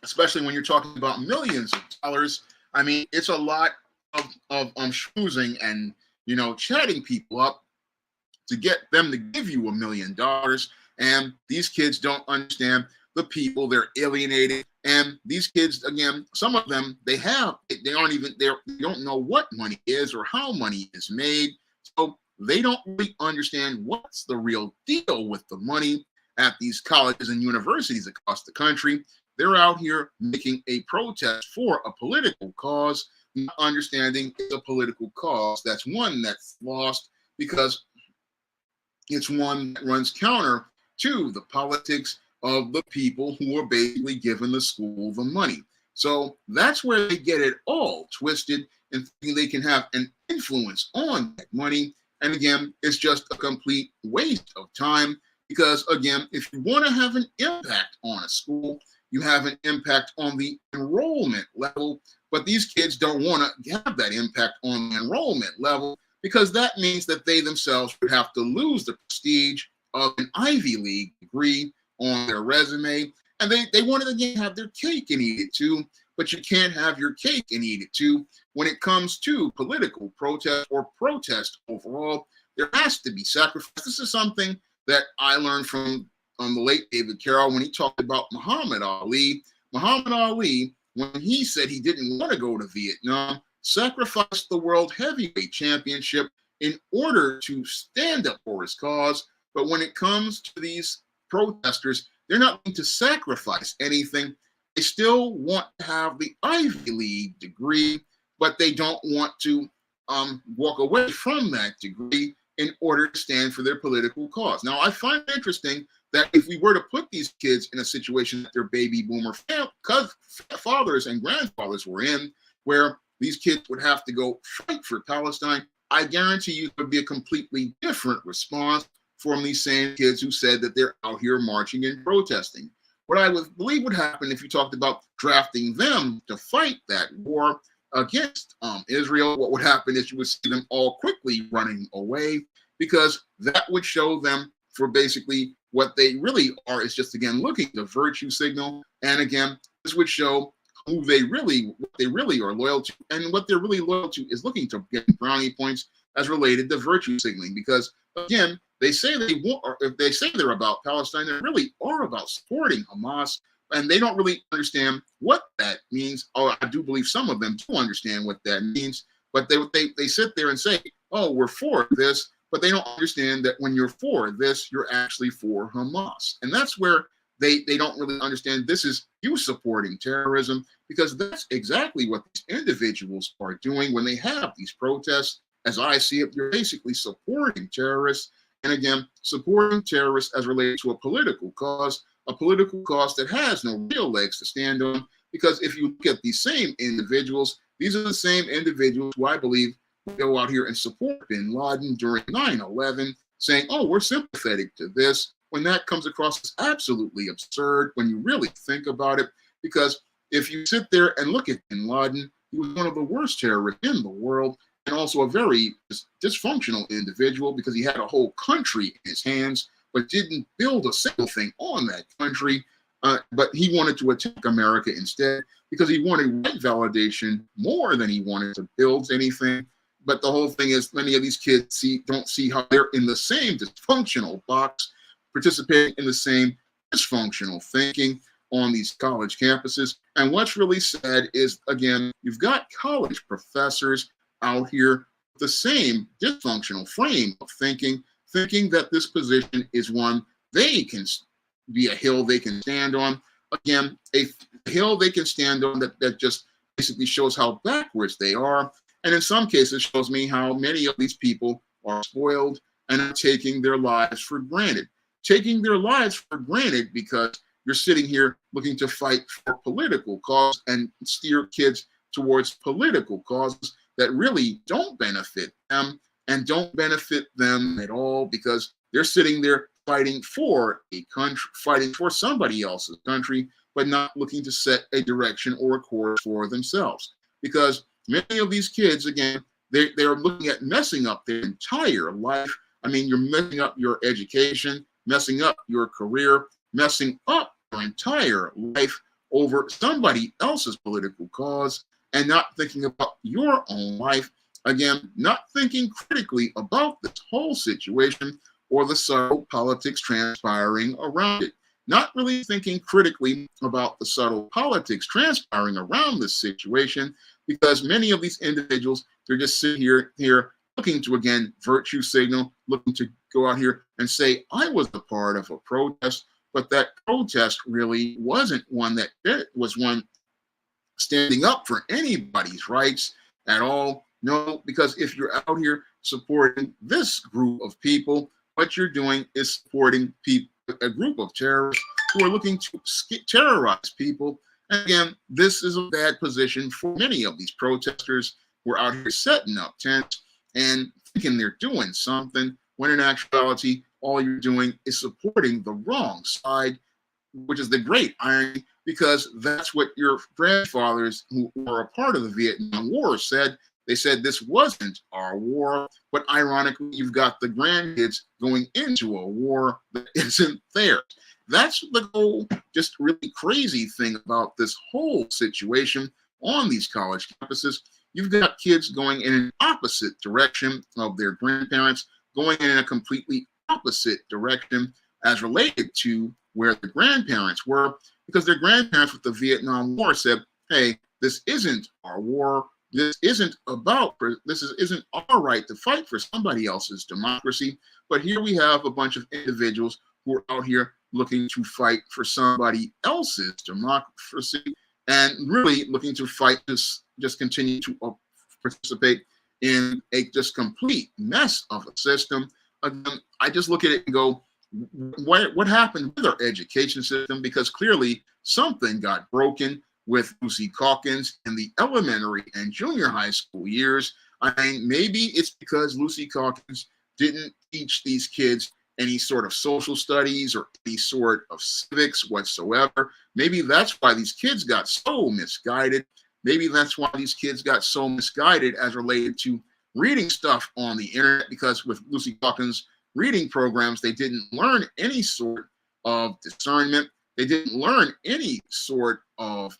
especially when you're talking about millions of dollars. I mean, it's a lot of schmoozing and, chatting people up to get them to give you $1 million. And these kids don't understand the people. They're alienated. And these kids, again, some of them, they don't know what money is or how money is made. So they don't really understand what's the real deal with the money at these colleges and universities across the country. They're out here making a protest for a political cause, not understanding it's a political cause. That's one that's lost, because it's one that runs counter to the politics of the people who are basically giving the school the money. So that's where they get it all twisted and thinking they can have an influence on that money. And again, it's just a complete waste of time, because again, if you want to have an impact on a school, you have an impact on the enrollment level. But these kids don't want to have that impact on the enrollment level, because that means that they themselves would have to lose the prestige of an Ivy League degree on their resume. And they want to again have their cake and eat it too. But you can't have your cake and eat it too when it comes to political protest or protest overall. There has to be sacrifice. This is something that I learned from the late David Carroll when he talked about Muhammad Ali. Muhammad Ali, when he said he didn't want to go to Vietnam, sacrificed the World Heavyweight Championship in order to stand up for his cause. But when it comes to these protesters, they're not going to sacrifice anything. They still want to have the Ivy League degree, but they don't want to walk away from that degree in order to stand for their political cause. Now, I find it interesting that if we were to put these kids in a situation that their baby boomer fathers and grandfathers were in, where these kids would have to go fight for Palestine, I guarantee you there would be a completely different response from these same kids who said that they're out here marching and protesting. What I would believe would happen if you talked about drafting them to fight that war against Israel, what would happen is you would see them all quickly running away, because that would show them for basically what they really are is just, again, looking to virtue signal. And again, this would show what they really are loyal to. And what they're really loyal to is looking to get brownie points as related to virtue signaling. Because again, they say they want, or if they say they're about Palestine, they really are about supporting Hamas. And they don't really understand what that means. Oh, I do believe some of them do understand what that means, but they sit there and say, oh, we're for this, but they don't understand that when you're for this, you're actually for Hamas. And that's where they don't really understand this is you supporting terrorism, because that's exactly what these individuals are doing when they have these protests. As I see it, you're basically supporting terrorists. And again, supporting terrorists as related to a political cause that has no real legs to stand on. Because if you look at these same individuals, these are the same individuals who I believe go out here and support bin Laden during 9/11, saying, oh, we're sympathetic to this, when that comes across as absolutely absurd when you really think about it. Because if you sit there and look at bin Laden, he was one of the worst terrorists in the world, and also a very dysfunctional individual, because he had a whole country in his hands, but didn't build a single thing on that country. But he wanted to attack America instead, because he wanted white validation more than he wanted to build anything. But the whole thing is, many of these kids don't see how they're in the same dysfunctional box, participating in the same dysfunctional thinking on these college campuses. And what's really sad is, again, you've got college professors out here with the same dysfunctional frame of thinking that this position is one they can be a hill they can stand on. Again, a hill they can stand on that just basically shows how backwards they are. And in some cases shows me how many of these people are spoiled and are taking their lives for granted. Taking their lives for granted because you're sitting here looking to fight for political cause and steer kids towards political causes that really don't benefit them and don't benefit them at all, because they're sitting there fighting for a country, fighting for somebody else's country, but not looking to set a direction or a course for themselves. Because many of these kids, again, they're looking at messing up their entire life. I mean, you're messing up your education, messing up your career, messing up your entire life over somebody else's political cause, and not thinking about your own life. Again, not thinking critically about this whole situation or the subtle politics transpiring around it. Not really thinking critically about the subtle politics transpiring around this situation, because many of these individuals, they're just sitting here looking to, again, virtue signal, looking to go out here and say, I was a part of a protest, but that protest really wasn't one that was one standing up for anybody's rights at all. No, because if you're out here supporting this group of people, what you're doing is supporting a group of terrorists who are looking to terrorize people. And again, this is a bad position for many of these protesters who are out here setting up tents and thinking they're doing something, when in actuality, all you're doing is supporting the wrong side, which is the great irony, because that's what your grandfathers who were a part of the Vietnam War said. They said this wasn't our war, but ironically, you've got the grandkids going into a war that isn't theirs. That's the whole just really crazy thing about this whole situation on these college campuses. You've got kids going in an opposite direction of their grandparents, going in a completely opposite direction as related to where the grandparents were, because their grandparents with the Vietnam War said, hey, this isn't our war. This isn't isn't our right to fight for somebody else's democracy. But here we have a bunch of individuals who are out here looking to fight for somebody else's democracy, and really looking to fight this, just continue to participate in a just complete mess of a system. Again, I just look at it and go, what happened with our education system, because clearly something got broken with Lucy Calkins in the elementary and junior high school years. I mean, maybe it's because Lucy Calkins didn't teach these kids any sort of social studies or any sort of civics whatsoever. Maybe that's why these kids got so misguided. Maybe that's why these kids got so misguided as related to reading stuff on the internet, because with Lucy Calkins' reading programs, they didn't learn any sort of discernment. They didn't learn any sort of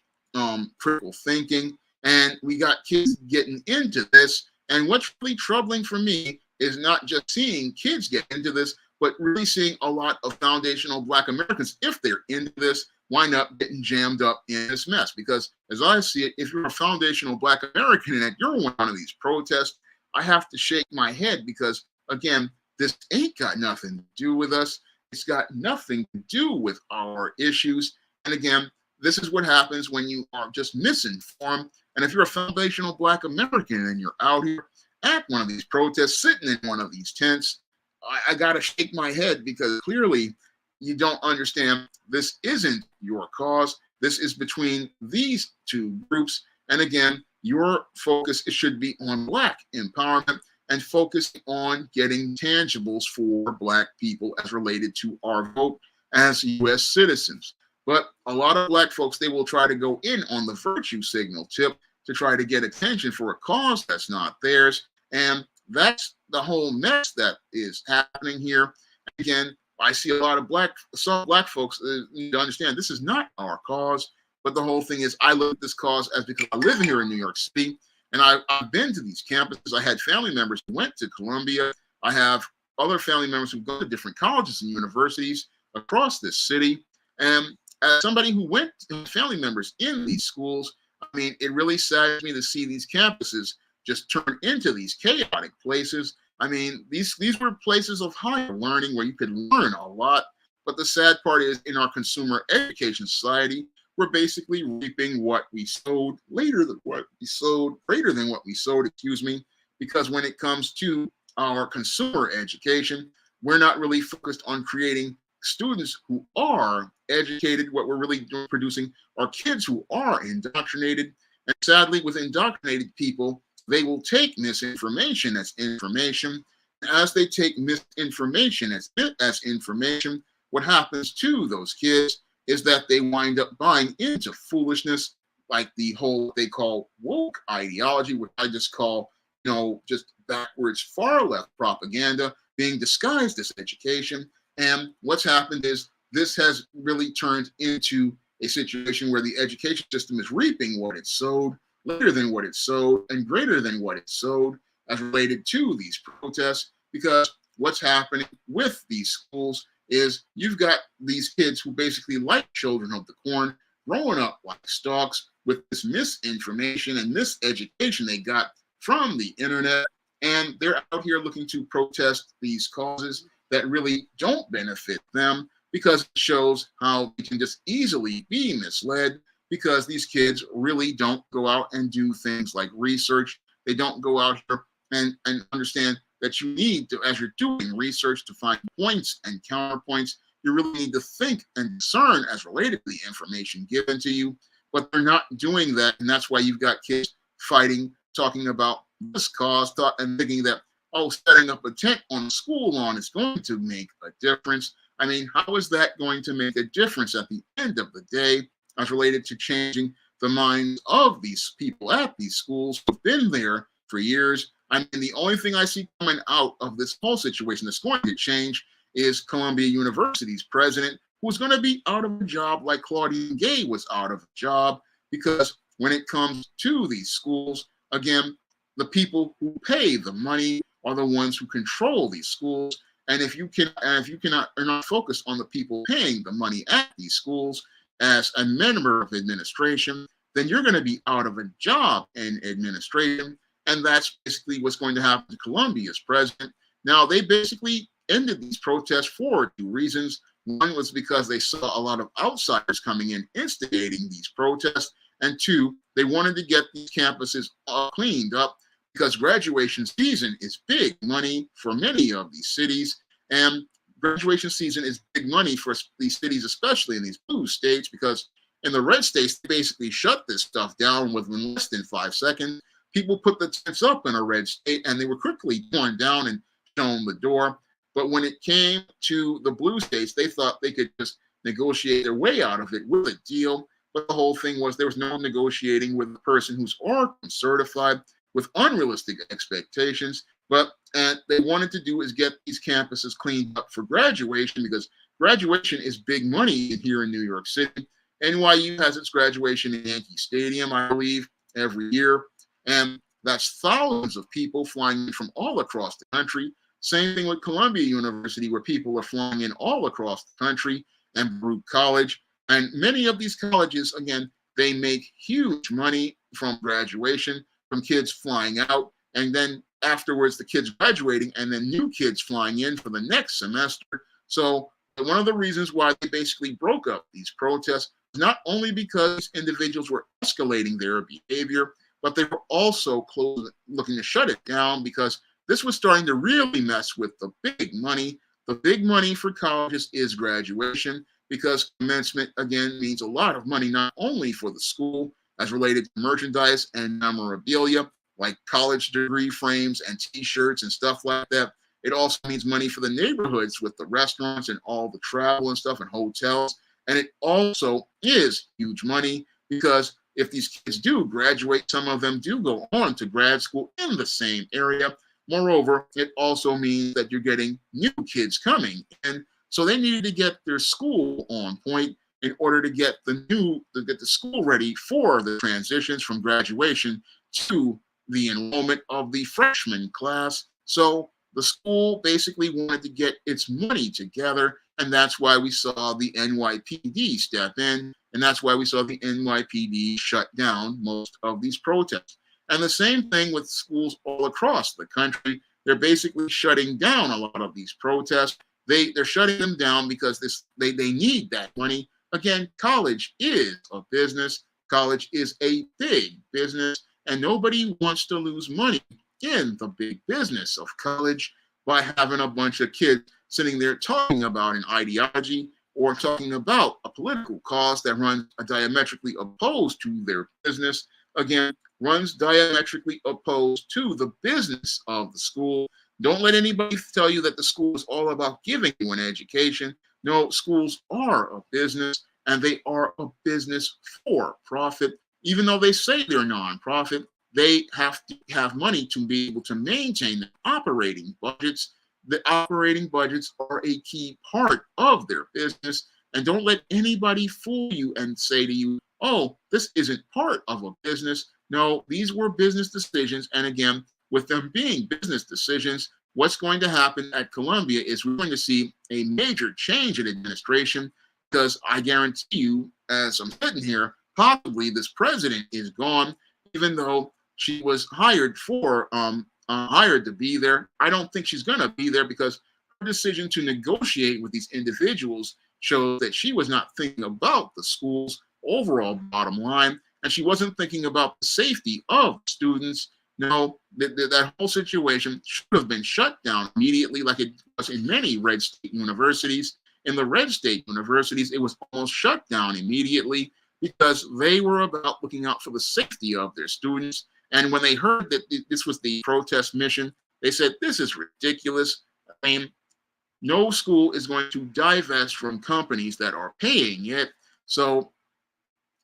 critical thinking. And we got kids getting into this. And what's really troubling for me is not just seeing kids get into this, but really seeing a lot of foundational Black Americans, if they're into this, wind up getting jammed up in this mess. Because as I see it, if you're a foundational Black American and you're one of these protests, I have to shake my head, because again, this ain't got nothing to do with us. It's got nothing to do with our issues. And again, this is what happens when you are just misinformed. And if you're a foundational Black American and you're out here at one of these protests, sitting in one of these tents, I got to shake my head, because clearly you don't understand this isn't your cause. This is between these two groups. And again, your focus should be on Black empowerment and focusing on getting tangibles for Black people as related to our vote as U.S. citizens. But a lot of Black folks, they will try to go in on the virtue signal tip to try to get attention for a cause that's not theirs. And that's the whole mess that is happening here. Again, I see a lot of some Black folks need to understand this is not our cause. But the whole thing is, I look at this cause as, because I live here in New York City, and I've been to these campuses. I had family members who went to Columbia. I have other family members who go to different colleges and universities across this city. And as somebody who went to family members in these schools, I mean, it really saddens me to see these campuses just turn into these chaotic places. I mean, these were places of higher learning where you could learn a lot. But the sad part is, in our consumer education society, we're basically reaping what we sowed, greater than what we sowed, because when it comes to our consumer education, we're not really focused on creating students who are educated. What we're really producing are kids who are indoctrinated. And sadly, with indoctrinated people, they will take misinformation as information. As they take misinformation as information, what happens to those kids is that they wind up buying into foolishness, like the whole they call woke ideology, which I just call, just backwards far left propaganda being disguised as education. And what's happened is this has really turned into a situation where the education system is reaping what it sowed, later than what it sowed, and greater than what it sowed as related to these protests. Because what's happening with these schools is you've got these kids who basically, like children of the corn, growing up like stalks with this misinformation and miseducation they got from the internet. And they're out here looking to protest these causes that really don't benefit them, because it shows how they can just easily be misled, because these kids really don't go out and do things like research. They don't go out here and understand that you need to, as you're doing research, to find points and counterpoints. You really need to think and discern as related to the information given to you, but they're not doing that. And that's why you've got kids fighting, talking about this cause, and thinking that, setting up a tent on a school lawn is going to make a difference. I mean, how is that going to make a difference at the end of the day as related to changing the minds of these people at these schools who've been there for years? I mean, the only thing I see coming out of this whole situation that's going to change is Columbia University's president, who's going to be out of a job like Claudine Gay was out of a job, because when it comes to these schools, again, the people who pay the money are the ones who control these schools. And if you are not focused on the people paying the money at these schools as a member of administration, then you're going to be out of a job in administration. And that's basically what's going to happen to Columbia's president. Now, they basically ended these protests for two reasons. One was because they saw a lot of outsiders coming in instigating these protests. And two, they wanted to get these campuses cleaned up, because graduation season is big money for many of these cities. And graduation season is big money for these cities, especially in these blue states, because in the red states, they basically shut this stuff down within less than 5 seconds. People put the tents up in a red state and they were quickly torn down and shown the door. But when it came to the blue states, they thought they could just negotiate their way out of it with a deal. But the whole thing was there was no negotiating with a person who's already certified with unrealistic expectations. But and they wanted to do is get these campuses cleaned up for graduation, because graduation is big money here in New York City. NYU has its graduation in Yankee Stadium, I believe, every year. And that's thousands of people flying in from all across the country. Same thing with Columbia University, where people are flying in all across the country, and Baruch College. And many of these colleges, again, they make huge money from graduation, from kids flying out, and then afterwards the kids graduating, and then new kids flying in for the next semester. So one of the reasons why they basically broke up these protests, not only because individuals were escalating their behavior, but they were also looking to shut it down, because this was starting to really mess with the big money. The big money for colleges is graduation, because commencement, again, means a lot of money, not only for the school as related to merchandise and memorabilia, like college degree frames and t-shirts and stuff like that. It also means money for the neighborhoods with the restaurants and all the travel and stuff and hotels. And it also is huge money, because if these kids do graduate, some of them do go on to grad school in the same area. Moreover, it also means that you're getting new kids coming. And so they needed to get their school on point in order to get the school ready for the transitions from graduation to the enrollment of the freshman class. So the school basically wanted to get its money together, and that's why we saw the NYPD step in, and that's why we saw the NYPD shut down most of these protests. And the same thing with schools all across the country. They're basically shutting down a lot of these protests. They're shutting them down because they need that money. Again, college is a business. College is a big business, and nobody wants to lose money in the big business of college by having a bunch of kids sitting there talking about an ideology or talking about a political cause that runs diametrically opposed to their business. Again, runs diametrically opposed to the business of the school. Don't let anybody tell you that the school is all about giving you an education. No, schools are a business, and they are a business for profit. Even though they say they're nonprofit, they have to have money to be able to maintain the operating budgets. The operating budgets are a key part of their business. And don't let anybody fool you and say to you, oh, this isn't part of a business. No, these were business decisions. And again, with them being business decisions, what's going to happen at Columbia is we're going to see a major change in administration, because I guarantee you, as I'm sitting here, possibly this president is gone, even though she was hired to be there. I don't think she's going to be there, because her decision to negotiate with these individuals shows that she was not thinking about the school's overall bottom line, and she wasn't thinking about the safety of students. No, that whole situation should have been shut down immediately, like it was in many red state universities. In the red state universities, it was almost shut down immediately, because they were about looking out for the safety of their students. And when they heard that this was the protest mission, they said, this is ridiculous. I mean, no school is going to divest from companies that are paying it. So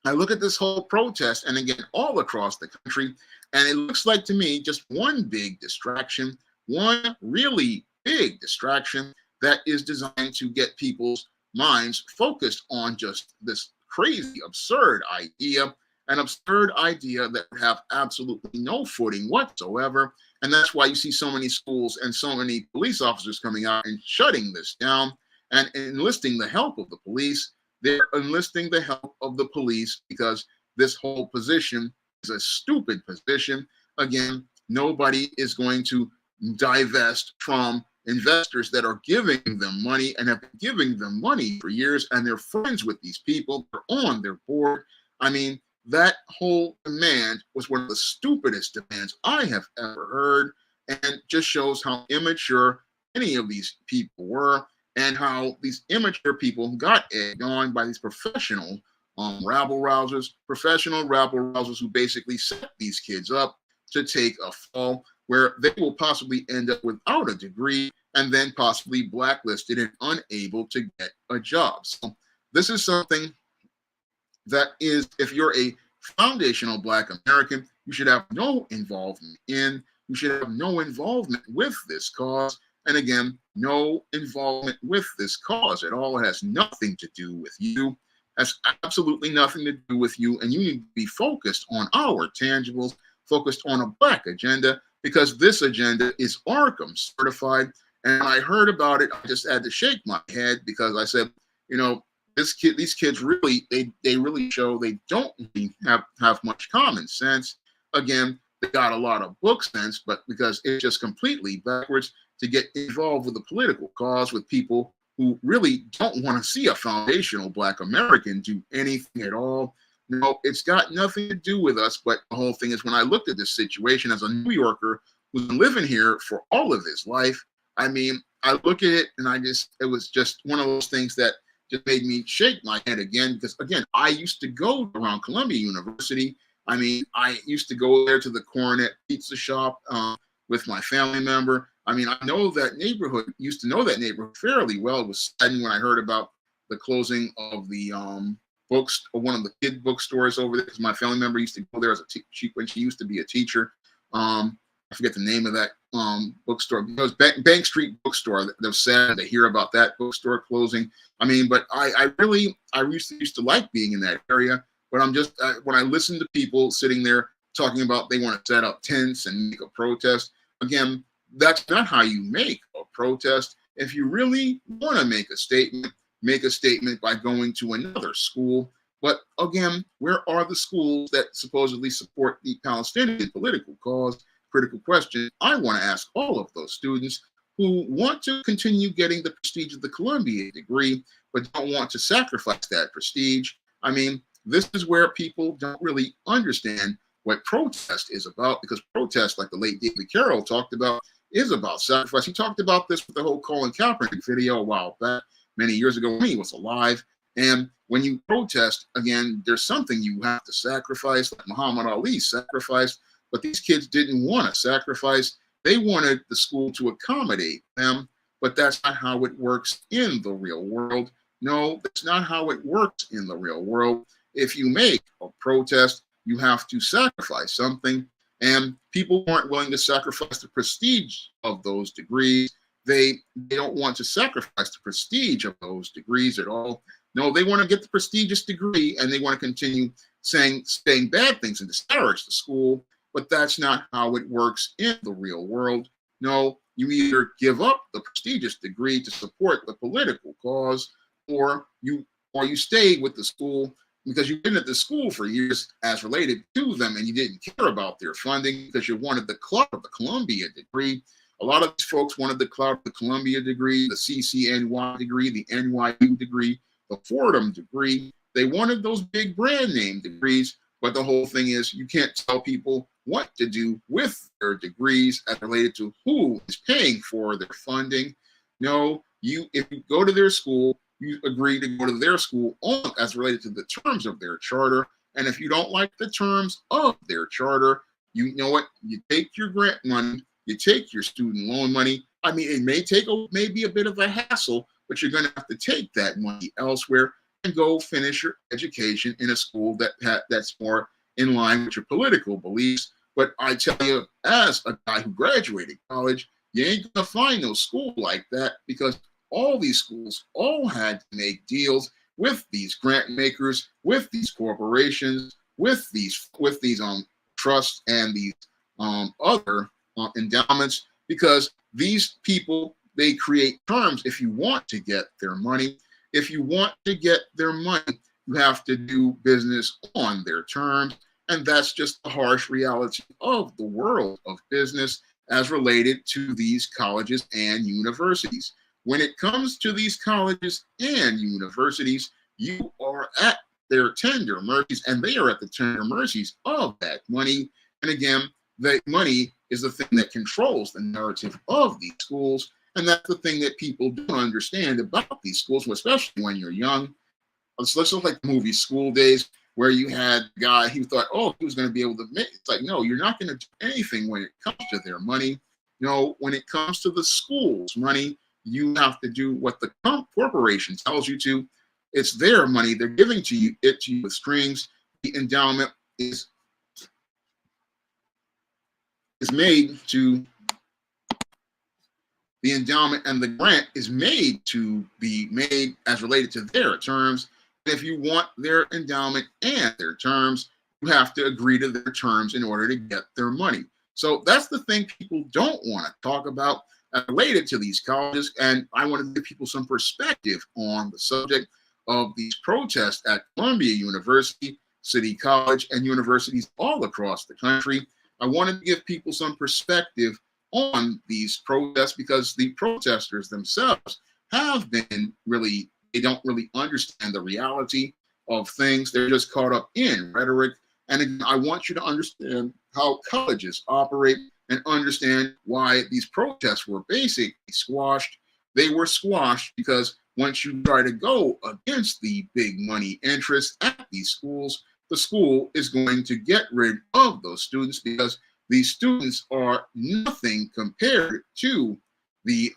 I look at this whole protest, and again, all across the country, and it looks like to me just one big distraction, one really big distraction that is designed to get people's minds focused on just this crazy, absurd idea, an absurd idea that would have absolutely no footing whatsoever. And that's why you see so many schools and so many police officers coming out and shutting this down and enlisting the help of the police. They're enlisting the help of the police because this whole position is a stupid position. Again, nobody is going to divest from investors that are giving them money and have been giving them money for years, and they're friends with these people. They're on their board. I mean, that whole demand was one of the stupidest demands I have ever heard, and just shows how immature any of these people were. and how these immature people got egged on by these professional rabble rousers, who basically set these kids up to take a fall where they will possibly end up without a degree and then possibly blacklisted and unable to get a job. So this is something that is, if you're a foundational Black American, you should have no involvement in, you should have no involvement with this cause. And again, no involvement with this cause at all. It has nothing to do with you. Has absolutely nothing to do with you. And you need to be focused on our tangibles, focused on a Black agenda, because this agenda is Arkham certified. And when I heard about it, I just had to shake my head, because I said, you know, these kids really, they really show they don't really have much common sense. Again, they got a lot of book sense, but because it's just completely backwards to get involved with a political cause with people who really don't want to see a foundational Black American do anything at all. No, it's got nothing to do with us. But the whole thing is, when I looked at this situation as a New Yorker who's been living here for all of his life, I mean, I look at it and it was just one of those things that just made me shake my head again, because again, I used to go around Columbia University. I mean, I used to go there to the Coronet Pizza Shop with my family member. I mean, I used to know that neighborhood fairly well. It was saddening when I heard about the closing of the books, or one of the kid bookstores over there, because my family member used to go there as when she used to be a teacher. I forget the name of that bookstore. It was Bank Street Bookstore. That was sad to hear about that bookstore closing. I mean, but I used to like being in that area. But I'm just, when I listen to people sitting there talking about they want to set up tents and make a protest, again, that's not how you make a protest. If you really want to make a statement by going to another school. But again, where are the schools that supposedly support the Palestinian political cause? Critical question I want to ask all of those students who want to continue getting the prestige of the Columbia degree, but don't want to sacrifice that prestige. I mean, this is where people don't really understand what protest is about, because protest, like the late David Carroll talked about, is about sacrifice. He talked about this with the whole Colin Kaepernick video a while back, many years ago when he was alive. And when you protest, again, there's something you have to sacrifice, like Muhammad Ali sacrificed. But these kids didn't want to sacrifice. They wanted the school to accommodate them, but that's not how it works in the real world. No, that's not how it works in the real world. If you make a protest, you have to sacrifice something, and people aren't willing to sacrifice the prestige of those degrees. They don't want to sacrifice the prestige of those degrees at all. No, they want to get the prestigious degree, and they want to continue saying bad things and disparage the school. But that's not how it works in the real world. No, you either give up the prestigious degree to support the political cause, or you stay with the school because you've been at the school for years as related to them, and you didn't care about their funding because you wanted the clout of the Columbia degree. A lot of these folks wanted the clout of the Columbia degree, the CCNY degree, the NYU degree, the Fordham degree. They wanted those big brand name degrees. But the whole thing is, you can't tell people what to do with their degrees as related to who is paying for their funding. No, if you go to their school, you agree to go to their school as related to the terms of their charter. And if you don't like the terms of their charter, you know what? You take your grant money, you take your student loan money. I mean, it may take maybe a bit of a hassle, but you're going to have to take that money elsewhere and go finish your education in a school that's more in line with your political beliefs. But I tell you, as a guy who graduated college, you ain't gonna find no school like that, because all these schools all had to make deals with these grant makers, with these corporations, with these trusts and these other endowments, because these people, they create terms. If you want to get their money, you have to do business on their terms. And that's just the harsh reality of the world of business as related to these colleges and universities. When it comes to these colleges and universities, you are at their tender mercies, and they are at the tender mercies of that money. And again, that money is the thing that controls the narrative of these schools. And that's the thing that people don't understand about these schools, especially when you're young. Let's look like the movie School Days, where you had a guy, he thought, oh, he was going to be able to make. It's like, no, you're not going to do anything when it comes to their money. When it comes to the school's money, you have to do what the corporation tells you to. It's their money. They're giving to you with strings. The endowment is made to, the endowment and the grant is made to be made as related to their terms. And if you want their endowment and their terms, you have to agree to their terms in order to get their money. So that's the thing people don't want to talk about related to these colleges. And I want to give people some perspective on the subject of these protests at Columbia University, City College, and universities all across the country. I wanted to give people some perspective on these protests because the protesters themselves have been really, they don't really understand the reality of things. They're just caught up in rhetoric. And again, I want you to understand how colleges operate and understand why these protests were basically squashed. They were squashed because once you try to go against the big money interests at these schools, the school is going to get rid of those students because these students are nothing compared to the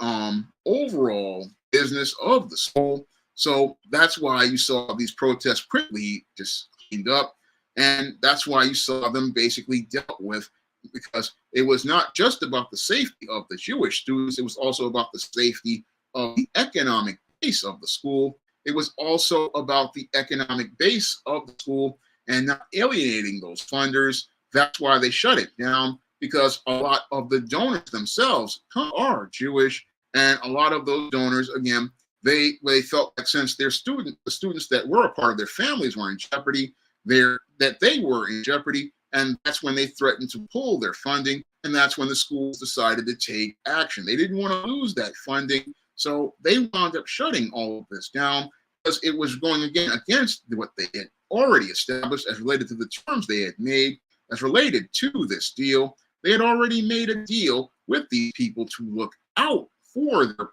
overall business of the school. So that's why you saw these protests quickly just cleaned up. And that's why you saw them basically dealt with, because it was not just about the safety of the Jewish students. It was also about the safety of the economic base of the school. It was also about the economic base of the school and not alienating those funders. That's why they shut it down, because a lot of the donors themselves are Jewish. And a lot of those donors, again, they felt like since the students that were a part of their families were in jeopardy, that they were in jeopardy. And that's when they threatened to pull their funding. And that's when the schools decided to take action. They didn't want to lose that funding. So they wound up shutting all of this down because it was going again against what they had already established as related to the terms they had made as related to this deal. They had already made a deal with these people to look out for their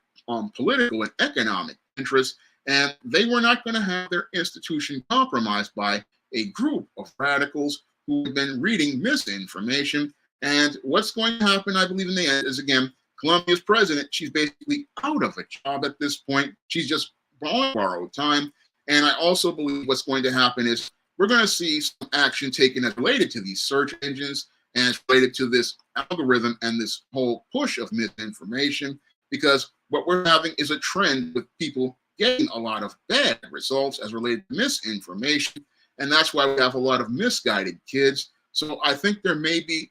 political and economic interests, and they were not going to have their institution compromised by a group of radicals who have been reading misinformation. And what's going to happen, I believe, in the end is, again, Columbia's president, she's basically out of a job at this point. She's just on borrowed time. And I also believe what's going to happen is we're going to see some action taken as related to these search engines and it's related to this algorithm and this whole push of misinformation, because what we're having is a trend with people getting a lot of bad results as related to misinformation. And that's why we have a lot of misguided kids. So I think there may be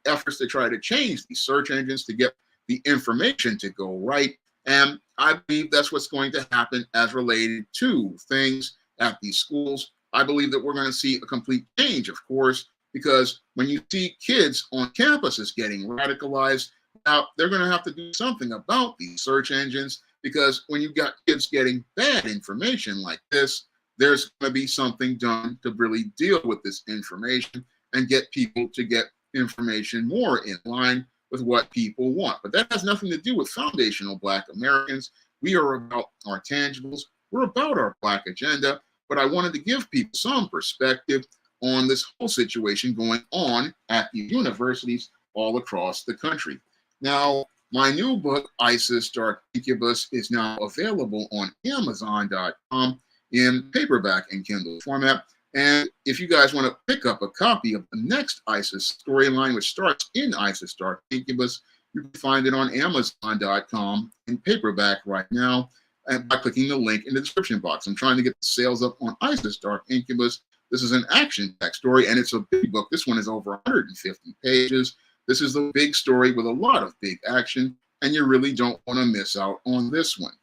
efforts to try to change these search engines to get the information to go right. And I believe that's what's going to happen as related to things at these schools. I believe that we're going to see a complete change, of course, because when you see kids on campuses getting radicalized, now they're going to have to do something about these search engines, because when you've got kids getting bad information like this, there's going to be something done to really deal with this information and get people to get information more in line with what people want. But that has nothing to do with foundational Black Americans. We are about our tangibles. We're about our Black agenda. But I wanted to give people some perspective on this whole situation going on at the universities all across the country. Now, my new book, ISIS Dark Incubus, is now available on Amazon.com in paperback and Kindle format. And if you guys want to pick up a copy of the next ISIS storyline, which starts in ISIS Dark Incubus, you can find it on Amazon.com in paperback right now and by clicking the link in the description box. I'm trying to get the sales up on ISIS Dark Incubus. This is an action-packed story, and it's a big book. This one is over 150 pages. This is a big story with a lot of big action, and you really don't want to miss out on this one.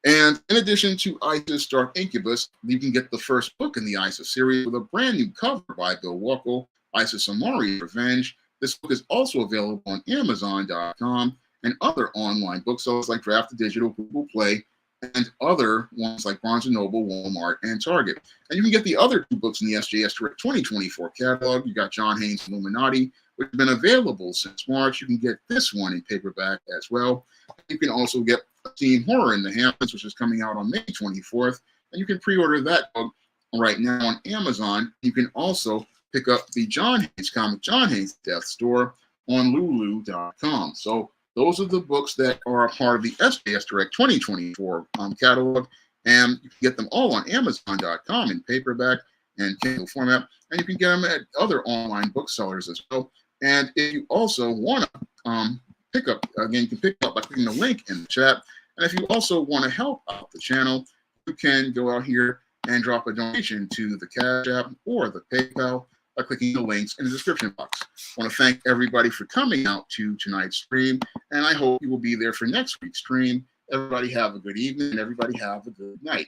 And in addition to ISIS Dark Incubus, you can get the first book in the ISIS series with a brand new cover by Bill Wuckel, ISIS Amari's Revenge. This book is also available on Amazon.com and other online booksellers like Draft Digital, Google Play, and other ones like Barnes & Noble, Walmart, and Target. And you can get the other two books in the SJS Direct 2024 catalog. You got John Haynes' Illuminati, which has been available since March. You can get this one in paperback as well. You can also get Teen Horror in the Hamptons, which is coming out on May 24th, and you can pre-order that book right now on Amazon. You can also pick up the John Haynes comic, John Haynes Death Store, on Lulu.com. So those are the books that are a part of the SDS Direct 2024 catalog, and you can get them all on Amazon.com in paperback and Kindle format, and you can get them at other online booksellers as well. And if you also want to pick up, again, you can pick up by clicking the link in the chat. And if you also want to help out the channel, you can go out here and drop a donation to the Cash App or the PayPal by clicking the links in the description box. I want to thank everybody for coming out to tonight's stream, and I hope you will be there for next week's stream. Everybody have a good evening, and everybody have a good night.